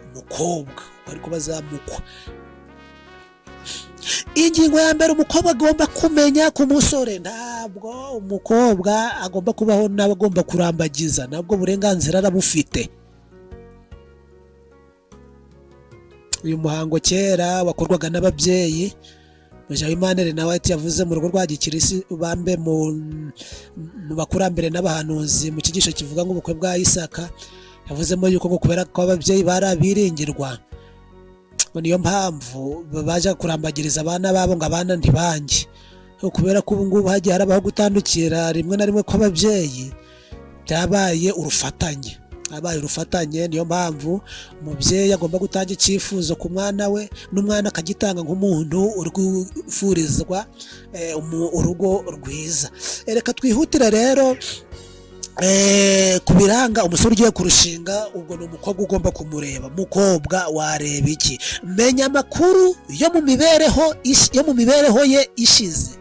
umukobwa ariko bazamukwa. Ingingo ya mbere umukobwa agomba kumenya ku musore, ntabwo umukobwa agomba kubaho n'abagomba kurambagiza, nabwo burenganzira arabufite. Uyu muhango kera wakorwaga n'ababyeyi. Mujawimana nawe yavuze mu rugo rwa Gikristo bambe mu bakurambere n'abahanuzi mu kigisho kivuga ngo ubukwe bwa Isaka, yavuzemo yuko kubera ko ababyeyi barabiringirwa, niyo mpamvu baje kurambagiriza abana babo ngo abana ntibange. Kubera ko ubu ngubu hagiye harabaho gutandukira rimwe na rimwe kw'ababyeyi, byabaye urufatanye. Niyo mpamvu umubyeyi agomba gutanga icyifuzo ku mwana we, n'umwana akagitanga nk'umuntu uri kwifurizwa urugo rwiza. Reka twihutire rero ku biranga umusore ugiye kurushinga. Ubwo ni umukobwa ugomba kumureba. Mukobwa wareba iki? Menya amakuru yo mu mibereho ye ishize.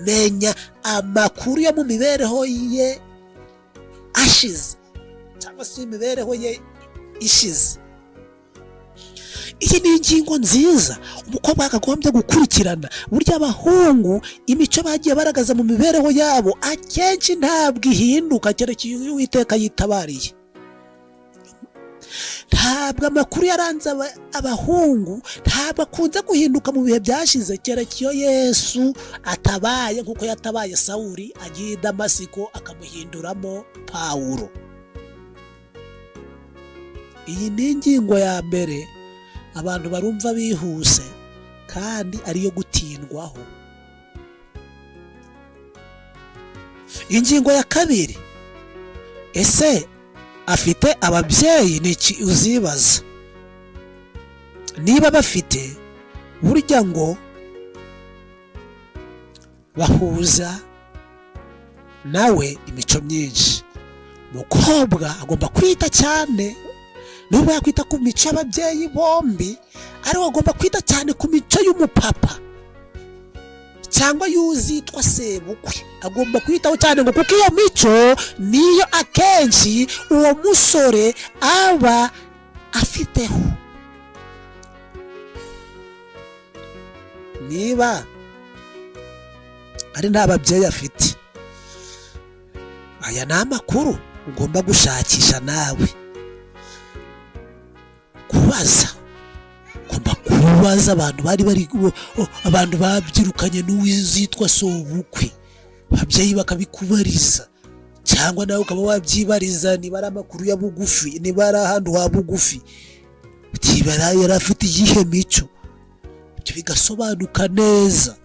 Menya amakuru yo mu mibereho ye ashize, cyangwa se imibereho ye ishize. Iyi ni ingingo nziza umukobwa akagombye gukurikirana. Burya abahungu imico bagiye baragaza mu mibereho yabo akenshi ntabwo ihinduka keretse iyo Uwiteka yitabariye. ntabwo amakuru yaranze abahungu ntabwo akunze guhinduka mu bihe byashize, kereka iyo Yesu atabaye nk'uko yatabaye Sawuli agiye i Damasiko akamuhinduramo Pawulo. Iyi ni ingingo ya mbere abantu barumva bihuse kandi ariyo gutindwaho. Ingingo ya kabiri, ese afite ababyeyi? Niki uzibaza. Niba bafite, burya ngo bahuza nawe imico myinshi. Umukobwa agomba kwita cyane, nubwo yakwita ku mico y'ababyeyi bombi, ariko agomba kwita cyane ku mico y'umupapa cyangwa y'uzitwa sebukwe. Agomba kwitaho cyane ngo kuko iyo mico niyo akenshi uwo musore aba afiteho. Niba ari nta babyeyi afite, aya ni amakuru ugomba gushakisha nawe, kubaza. Ugomba kubaza abantu babyirukanye n'uwizitwa sobukwe, ababyeyi bakabikubariza, cyangwa nawe ukaba wabyibariza. Niba ari amakuru ya bugufi, niba ari ahantu ha bugufi, yari afite iyihe mico, ibyo bigasobanuka neza.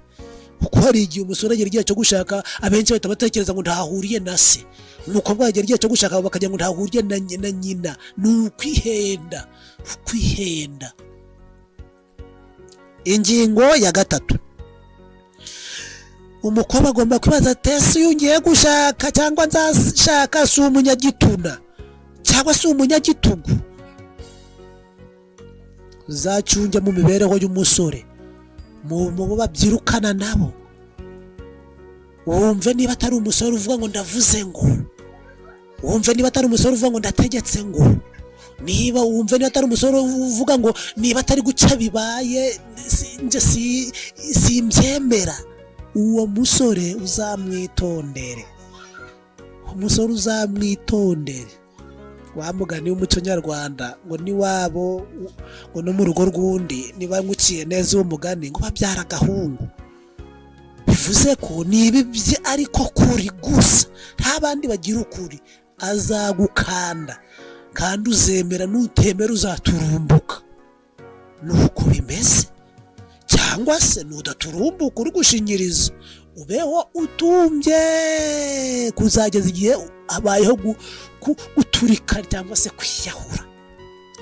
Kuko hari igihe umusore agera igihe cyo gushaka, abenshi bahita batekereza ngo ntahuriye na se. Umukobwa agera igihe cyo gushaka bakagira ngo ntahuriye na nyina. Ni ukwihenda. Ingingo ya gatatu, umukobwa agomba kwibaza ati ese uyu ngiye gushaka cyangwa nzashaka si umunyagituna cyangwa si umunyagitugu? Uzacunge mu mibereho y'umusore, mu babyirukana nabo, wumve niba atari umusore uvuga ngo ndavuze ngo, wumve niba atari umusore uvuga ngo ndategetse ngo, niba wumve niba atari umusore uvuga ngo niba atari guca bibaye simbyemera. Uwo musore uzamwitondere, umusore uzamwitondere. Wa mugani w'umuco nyarwanda ngo niwabo ngo no mu rugo rw'undi niba nguciye neza uwo mugani ngo babyara agahungu. Bivuze ko nibibye ariko kuri gusa, nta bandi bagira ukuri. Azagukanda kandi uzemera, nutemera uzaturumbuka. Nuko bimeze. Cyangwa se nudaturumbuka uri gushinyiriza, ubeho utumbye kuzageza igihe abayeho guturika cyangwa se kwiyahura.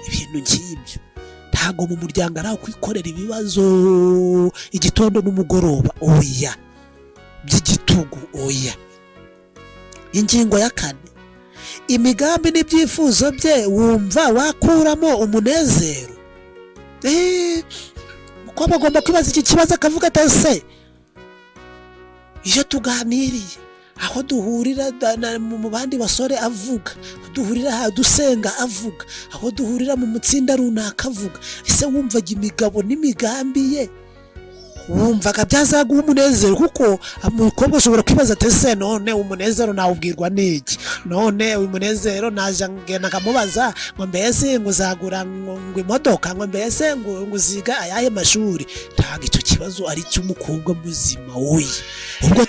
Ibintu nk'ibyo ntago mu muryango ari kwikorera ibibazo igitondo n'umugoroba, oya, by'igitugu, oya. Ingingo ya kane, imigambi n'ibyifuzo bye wumva wakuramo umunezero. Umukobwa agomba kwibaza iki kibazo akavuga ati ese iyo tuganiriye, aho duhurira mu bandi basore avuga, duhurira dusenga avuga, aho duhurira mu mutsinda runaka avuga, ese wumvaga imigabo n'imigambi ye wumvaga byazaguha umunezero? Kuko umukobwa ushobora kwibaza ati ese none umunezero nawubwirwa n'iki? None uyu munezero naje ngenda nkamubaza ngo mbese ngo uzagura ngo imodoka, ngo mbese ngo uziga ayahe mashuri? Ntabwo icyo kibazo ari cy'umukobwa muzima. Oya, ubwo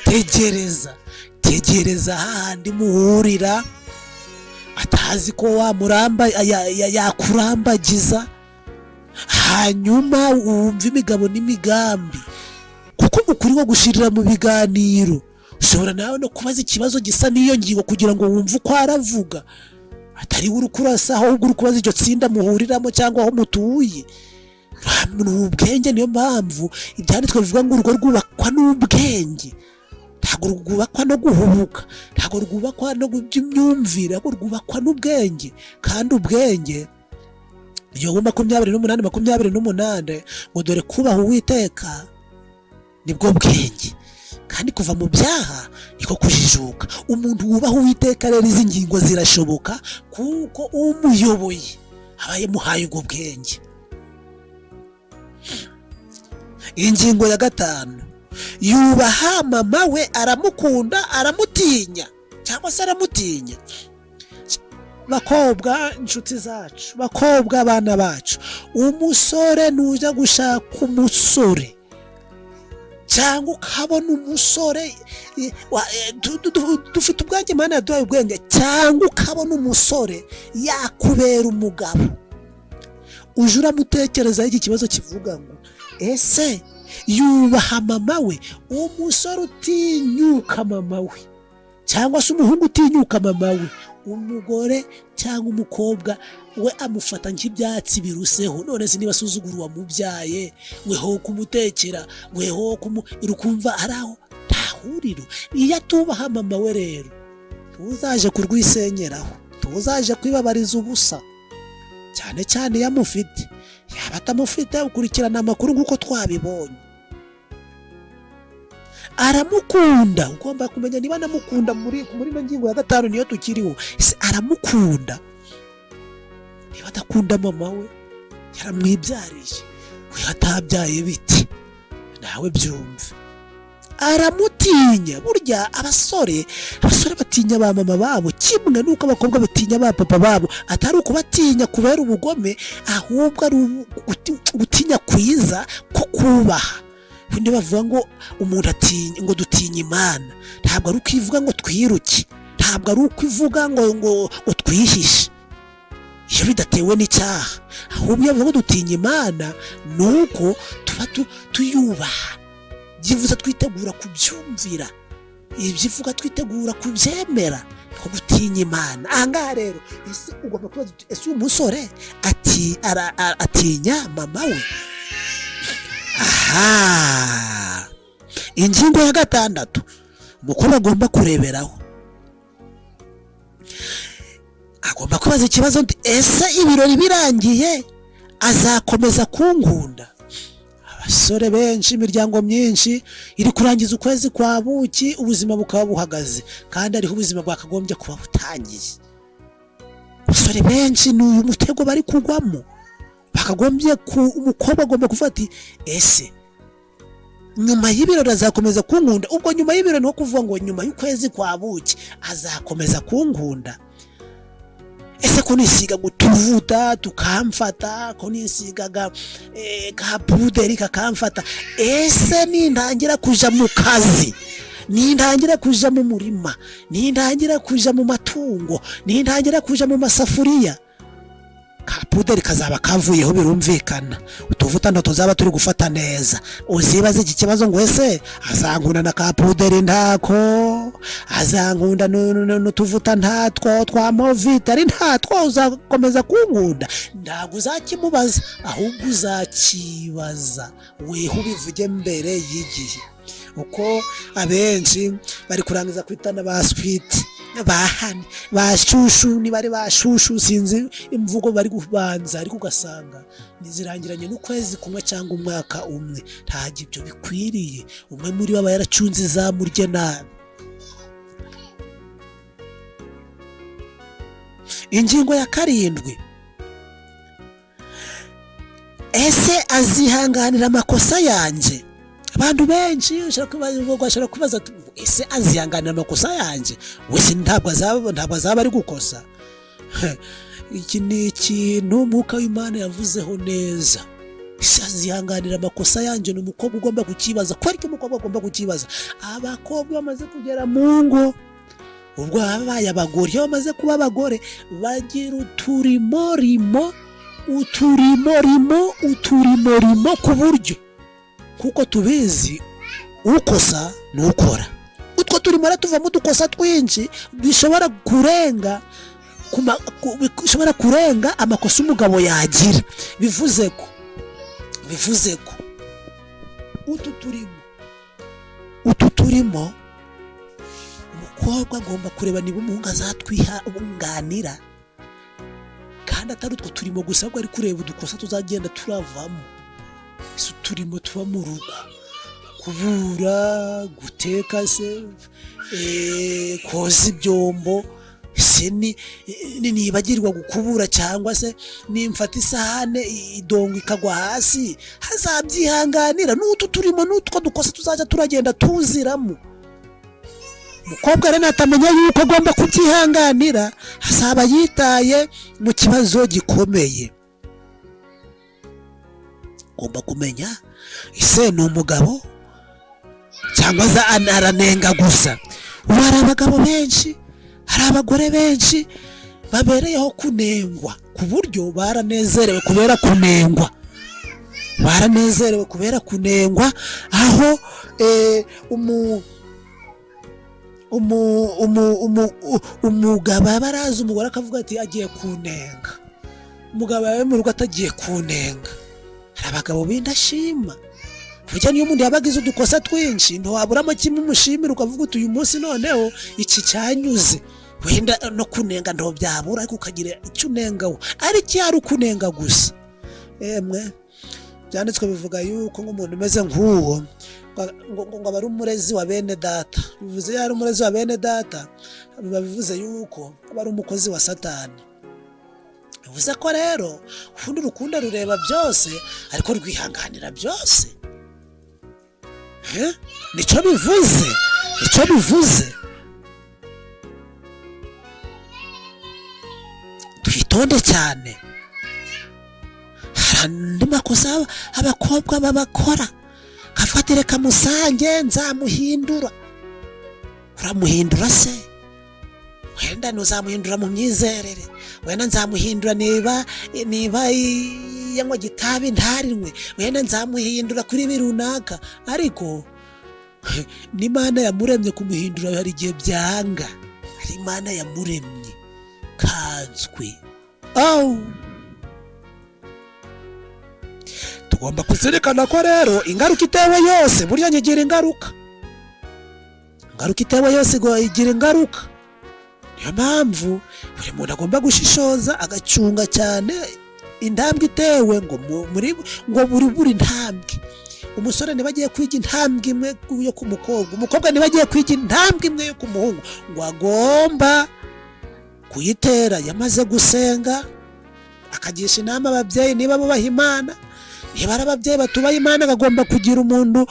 tegereza hahandi muhurira, atazi ko yakurambagiza, hanyuma wumva imigabo n'imigambi. Kuko ukuri wo gushirira mu biganiro, ushobora nawe no kubaza ikibazo gisa n'iyo ngingo kugira ngo wumve uko aravuga, atari uri kurasa, ahubwo uri kubaza iryo tsinda muhuriramo cyangwa aho mutuye. Ubwenge niyo mpamvu ibyanditswe bivuga ngo urugo rwubakwa n'ubwenge, ntabwo rwubakwa no guhubuka, ntabwo rwubakwa no by'imyumvire, ahubwo rwubakwa n'ubwenge. Kandi ubwenge Yobu 28:28 ngo dore kubaha Uwiteka nibwo bwenge, kandi kuva mu byaha niko kujijuka. Umuntu wubaha Uwiteka rero izi ngingo zirashoboka, kuko umuyoboye abaye muhaye ubwo bwenge. Ingingo ya 5, yubaha mama we, aramukunda, aramutinya cyangwa se aramutinya. bakobwa inshuti zacu, bakobwa abana bacu, umusore nuja gushaka umusore cyangwa ukabona umusore dufite ubwanjye, Imana yaduhaye ubwenge, cyangwa ukabona umusore yakubera umugabo, uje uramutekerezaho iki kibazo kivuga ngo ese yubaha mama we? Umusore utinyuka mama we cyangwa se umuhungu utinyuka mama we, umugore cyangwa umukobwa we amufata nk'ibyatsi biruseho. None se niba asuzugura uwamubyaye, weho kumutekera, weho urukumva ari aho ntahuriro. Iyo atubaha mama we rero tuzaje kurwisenyeraho, tuzaje kwibabariza ubusa, cyane cyane iyo amufite. Yaba atamufite ukurikirana amakuru nk'uko twabibonye. Aramukunda, ugomba kumenya niba namukunda. Muri no ngingo ya 5 niyo tukiriho. Ese aramukunda? Niba adakunda mama we yaramwibyarije, we atabyaye biti, nawe byumve. Aramutinya. Burya abasore batinya ba mama babo kimwe nuko abakobwa batinya ba papa babo. Atari uko batinya kubera ubugome, ahubwo ari gutinya kwiza ko kubaha. Undi bavuga ngo umuntu atinya, ngo dutinya Imana. Ntabwo ari ukwivuga ngo twiruke, ntabwo ari ukwivuga ngo twihishe iyo bidatewe n'icyaha. Ahubwo iyo bavuga ngo dutinya Imana nuko tuba tuyubaha, byivuze twitegura kubyumvira, ibyivuga twitegura kubyemera, ko gutinya Imana. Ahangaha rero ese ugomba kubaza, ese uyu musore atinya mama we? Aha, ingingo ya 6 umukobwa agomba kureberaho, agomba kubaza ikibazo, ese ibirori birangiye azakomeza kunkunda? Abasore benshi, imiryango myinshi iri kurangiza ukwezi kwa buki, ubuzima bukaba buhagaze, kandi ariho ubuzima bwakagombye kuba butangiye. Abasore benshi ni uyu mutego bari kugwamo. Bakagombye umukobwa agomba kuvuga ese nyuma y'ibirori azakomeza kunkunda? Ubwo nyuma y'ibirori no kuvuga ngo nyuma y'ukwezi kwa buki azakomeza kunkunda? Ese ko nisiga gutuvuta tukamfata, ko nisigaga ka puderi kakamfata, ese nindangira kuja mu kazi, nindangira kuja mu murima, nindangira kuja mu matungo, nindangira kuja mu masafuriya, ka puderi kazaba kavuyeho birumvikana, utuvuta ndo tuzaba turi gufata neza. Uzibaza iki kibazo ngo ese azankunda na ka puderi ntako, azankunda n'utuvuta ntatwo twa movita ari ntatwo, uzakomeza kunkunda? Ntabwo uzakimubaza, ahubwo uzakibaza weho ubivuge mbere y'igihe. Uko abenshi bari kurangiza kwitana ba sweet, bahani, bashushu, ni bari bashushu, sinzi imvugo bari kubanza, ariko ugasanga nizirangiranye n'ukwezi kumwe cyangwa umwaka umwe. Ntago ibyo bikwiriye. Umwe muri baba yaracunze izamurye nabi. Ingingo ya 7, ese azihanganira amakosa yanjye? Abantu benshi bashobora kubaza ese azihanganira amakosa yanjye? Wese ntabwo azaba ari gukosa. Iki ni ikintu Mwuka w'Imana yavuzeho neza. Ese azihanganira amakosa yanjye? Ni umukobwa ugomba kukibaza. Ko ariko umukobwa agomba kukibaza. Abakobwa bamaze kugera mu ngo, ubwo abaye abagore, iyo bamaze kuba abagore bagira uturimorimo ku buryo, kuko tubizi ukosa nukora. Utwo turimo tuvamo udukosa twinshi bishobora kurenga amakosa umugabo yagira. Bivuze ko utu turimo umukobwa agomba kureba niba umuhungu azatwiha ubunganira, kandi atari utwo turimo gusa, ahubwo ari kureba udukosa tuzagenda turavamo. Ese turimo tuba mu rugo, kubura, guteka se, koza ibyombo, se nibagirwa gukubura, cyangwa se nimfata isahane idongo ikagwa hasi, hazabyihanganira. N'utu turimo n'utwo dukosa tuzajya turagenda tuziramo. umukobwa rero natamenya yuko agomba kubyihanganira azaba yitaye mu kibazo gikomeye. Ugomba kumenya ese ni umugabo cyangwa aranenga gusa. Ubu hari abagabo benshi, hari abagore benshi babereyeho kunengwa, ku buryo baranezerewe kubera kunengwa, baranezerewe kubera kunengwa, aho umugabo aba arazi umugore akavuga ati agiye kunenga, umugabo yawe mu rugo atagiye kunenga. Hari abagabo b'indashima, burya niyo umuntu yabagize udukosa twinshi ntiwaburamo kimwe umushimira ukavuga uti uyu munsi noneho iki cyanyuze, wenda no kunenga ntaho byabura ariko ukagira icyo unengaho, ariko iyo ari ukunenga gusa. Emwe byanditswe bivuga yuko nk'umuntu umeze nk'uwo ngo aba ari umurezi wa bene data. Bivuze iyo ari umurezi wa bene data biba bivuze yuko aba ari umukozi wa Satani. Bivuze ko rero ubundi urukundo rureba byose ariko rwihanganira byose. Nicyo bivuze, nicyo bivuze. Twitonde cyane. Hari andi makosa abakobwa babakora, kafatire kamusange nzamuhindura. Uramuhindura se? Wenda ntuzamuhindura mu myizerere, wenda nzamuhindura niba yanywa gitabi ntarinywe, wenda nzamuhindura kuri birunaka, ariko n'Imana yamuremye kumuhindura hari igihe byanga. Hari Imana yamuremye kanzwe. Tugomba kuzirikana ko rero ingaruka itewe yose burya nyigira ingaruka. Ingaruka itewe yose igira ingaruka. Niyo mpamvu buri muntu agomba gushishoza agacunga cyane intambwe itewe ngo buri ntambwe. Umusore niba agiye kwiga intambwe imwe yo ku mukobwa, umukobwa niba agiye kwiga intambwe imwe yo ku muhungu, ngo agomba kuyitera yamaze gusenga, akagisha inama ababyeyi niba bubaha Imana. Niba ari ababyeyi batubaha Imana agomba kugira umuntu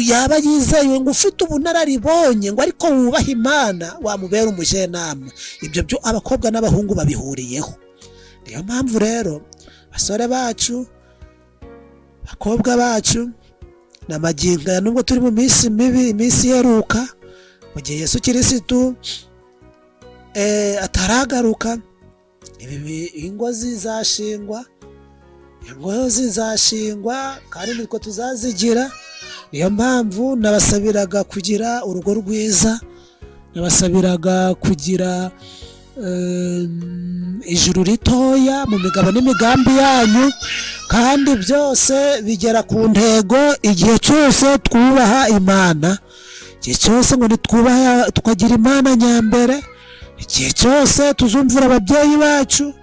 yaba yizeye ngo ufite ubunararibonye ngo ariko wubaha Imana wamubera umujyanama. Ibyo byo abakobwa n'abahungu babihuriyeho. Niyo mpamvu rero basore bacu, bakobwa bacu, n'amagingo nubwo turi mu minsi mibi, iminsi iheruka, mu gihe Yesu Kirisitu ataragaruka, ingo zizashingwa, ingo zizashingwa kandi niko tuzazigira. Niyo mpamvu nabasabiraga kugira urugo rwiza, nabasabiraga kugira ijuru ritoya mu migabo n'imigambi yanyu, kandi byose bigera ku ntego igihe cyose twubaha Imana, igihe cyose ngo nitwubaha tukagira Imana nyambere, igihe cyose tuzumvira ababyeyi bacu,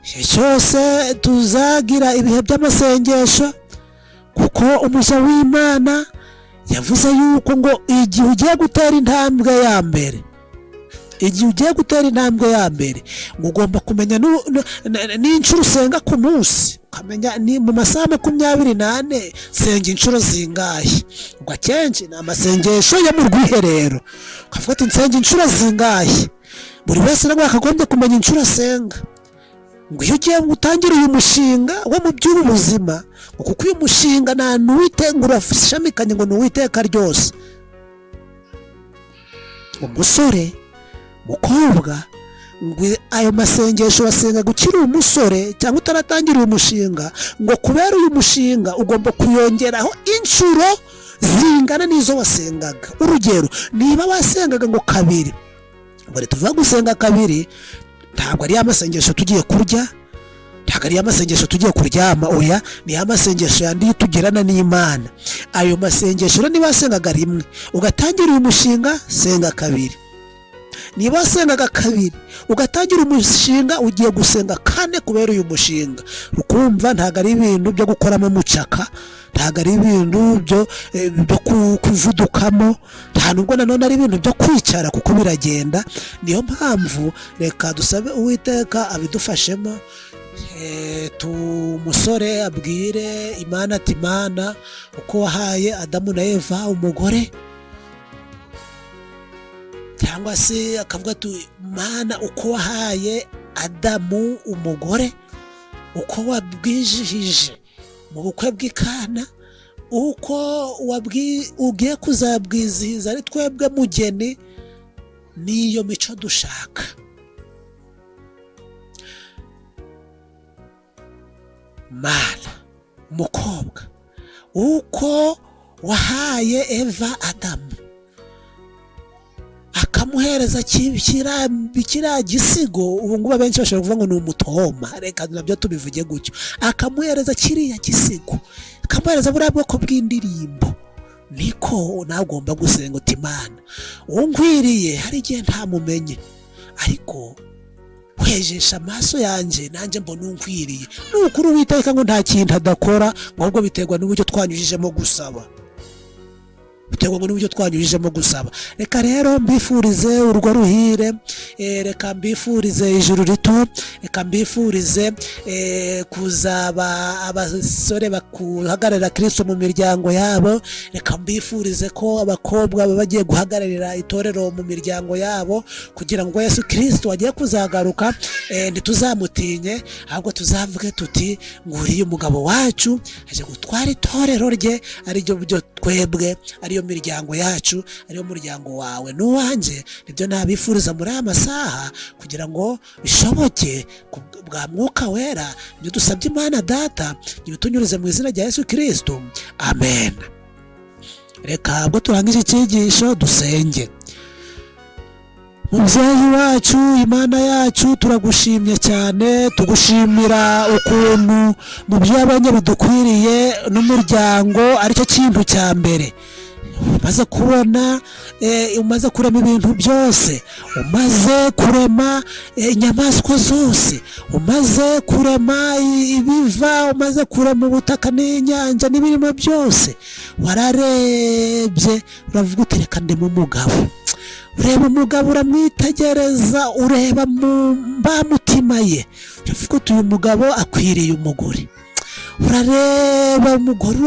igihe cyose tuzagira ibihe by'amasengesho, kuko umuja w'Imana yavuze yuko ngo igihe ugiye gutera intambwe ya mbere, igihe ugiye gutera intambwe ya mbere ngo ugomba kumenya n'inshuro usenga ku munsi, ukamenya ni mu masaha 24 senga inshuro zingahe. Ubwo akenshi ni amasengesho yo mu rwiherero, ukavuga ati nsenga inshuro zingahe. Buri wese nabwo akagombye kumenya inshuro asenga, ngo iyo ugiye gutangira uyu mushinga wo mu by'ubuzima, kuko uyu mushinga nta n'uwitengura urashamikanye ngo n'uwiteka ryose. Umusore, mukobwa, ngo ayo masengesho wasenga gukira umusore cyangwa utaratangira uyu mushinga, ngo kubera uyu mushinga ugomba kuyongeraho inshuro zingana n'izo wasengaga. Urugero, niba wasengaga ngo 2, ngo tuvuga gusenga 2, ntabwo ari amasengesho tugiye kurya, ntabwo ari amasengesho tugiye kuryama, oya, ni amasengesho yandi tugirana n'Imana. Ayo masengesho niba wasengaga 1 ugatangira uyu mushinga, senga 2. Niba wasengaga 2 ugatangira umushinga, ugiye gusenga 4 kubera uyu mushinga. Ukumva ntabwo ari ibintu byo gukoramo mucaka, ntabwo ari ibintu byo kuvudukamo, nta nubwo nanone ari ibintu byo kwicara kuko biragenda. Niyo mpamvu reka dusabe Uwiteka abidufashemo. Umusore abwire Imana ati Imana, uko wahaye Adamu na Eva umugore, cyangwa se akavuga ati Mana uko wahaye Adamu umugore, uko wabwijihije mu bukwe bw'Ikana, uko ugiye kuzabwizihiza ari twebwe mugeni, niyo mico dushaka. Mana umukobwa, uko wahaye Eva Adamu akamuhereza kiriya gisigo, ubu ngubu abenshi bashobora kuvuga ngo ni umutoma, reka nabyo tubivuge gutyo, akamuhereza kiriya gisigo, akamuhereza buriya bwoko bw'indirimbo, niko nawe ugomba gusenga uti Imana unkwiriye, hari igihe ntamumenye ariko wejesha amaso yanjye nanjye mbona unkwiriye. Nukuri Uwiteka ngo nta kintu adakora, ahubwo biterwa n'uburyo twanyujijemo gusaba, biterwa n'uburyo twanyujijemo gusaba. Reka rero mbifurize urugo ruhire, reka mbifurize ijuru rito, reka mbifurize kuzaba abasore baguhagararira Kristo mu miryango yabo, reka mbifurize ko abakobwa baba bagiye guhagararira itorero mu miryango yabo, kugira ngo Yesu Kristo wagiye kuzagaruka ntituzamutinye, ahubwo tuzavuge tuti nguriye umugabo wacu aje gutwara itorero rye, ari byo twebwe, ariyo miryango yacu, ariyo muryango wawe n'uwanjye. Nibyo nabifuriza muri aya masaha, kugira ngo bishoboke bwa Mwuka Wera, ibyo dusabye Imana Data ibitunyurize mu izina rya Yesu Kristo, amen. Reka ubwo turangije icyigisho dusenge. Mubyeyi wacu, Imana yacu, turagushimye cyane, tugushimira ukuntu mu byo wabonye bidukwiriye n'umuryango aricyo kintu cya mbere. Umaze kubona, umaze kurema ibintu byose, umaze kurema inyamaswa zose, umaze kurema ibiva, umaze kurema ubutaka n'inyanja n'ibirimo byose, wararebye uravuga uti reka ndeme umugabo. Ureba umugabo uramwitegereza, ureba mu mbamutima ye, uravuga uti uyu mugabo akwiriye umugore. Urareba umugore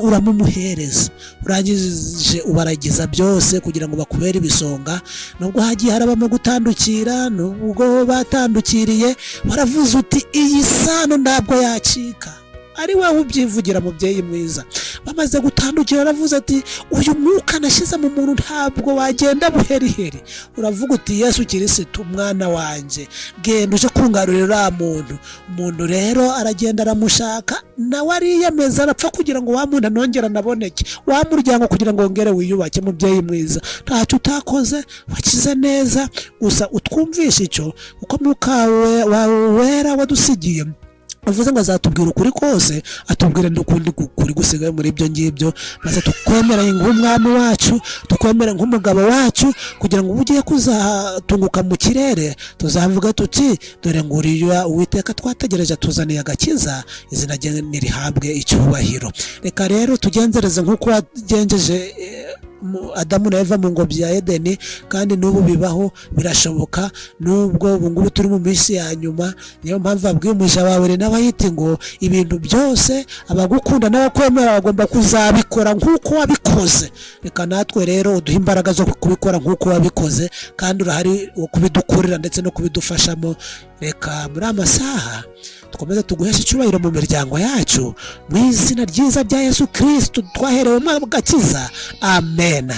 uramumuhereza, urangije ubaragiza byose kugira ngo bakubere ibisonga. Nubwo hagiye harabamo gutandukira, nubwo batandukiriye, waravuze uti iyi sano ntabwo yacika. Ari wowe ubyivugira mubyeyi mwiza. Bamaze gutandukira aravuze ati uyu mwuka nashyize mu muntu ntabwo wagenda buheriheri. Uravuga uti Yesu Kristo umwana wanjye, genda uje kungarurira muntu. Umuntu rero aragenda aramushaka, nawe ariyemeza arapfa kugira ngo wa muntu anongera anaboneke, wa muryango kugira ngo wongere wiyubake. Mubyeyi mwiza, ntacyo utakoze, wakize neza, gusa utwumvisha icyo uko Mwuka wawe Wera wadusigiye. Avuze ngo azatubwira ukuri kose, atubwire n'ukundi kuri gusigaye muri ibyo ngibyo, maze tukwemera nk'umwami wacu, tukwemera nk'umugabo wacu, kugira ngo ugiye kuzatunguka mu kirere tuzavuga tuti dore nguriya Uwiteka twategereje atuzaniye agakiza, izina rye nirihabwe icyubahiro. Reka rero tugenzereze nk'uko wagenjeje Adamu na Eva mu ngobyi ya Edeni, kandi n'ubu bibaho, birashoboka. Nubwo ubu ngubu turi mu minsi ya nyuma, niyo mpamvu abwiye umuja wawe n'abayiti ngo ibintu byose abagukunda n'abakwemera bagomba kuzabikora nk'uko wabikoze. Reka natwe rero uduhe imbaraga zo kubikora nk'uko wabikoze, kandi urahari wo kubidukurira ndetse no kubidufashamo. Reka muri amasaha dukomeze tuguhesha icyubahiro mu miryango yacu, mu izina ryiza rya Yesu Kristo twaherewemo agakiza, amen.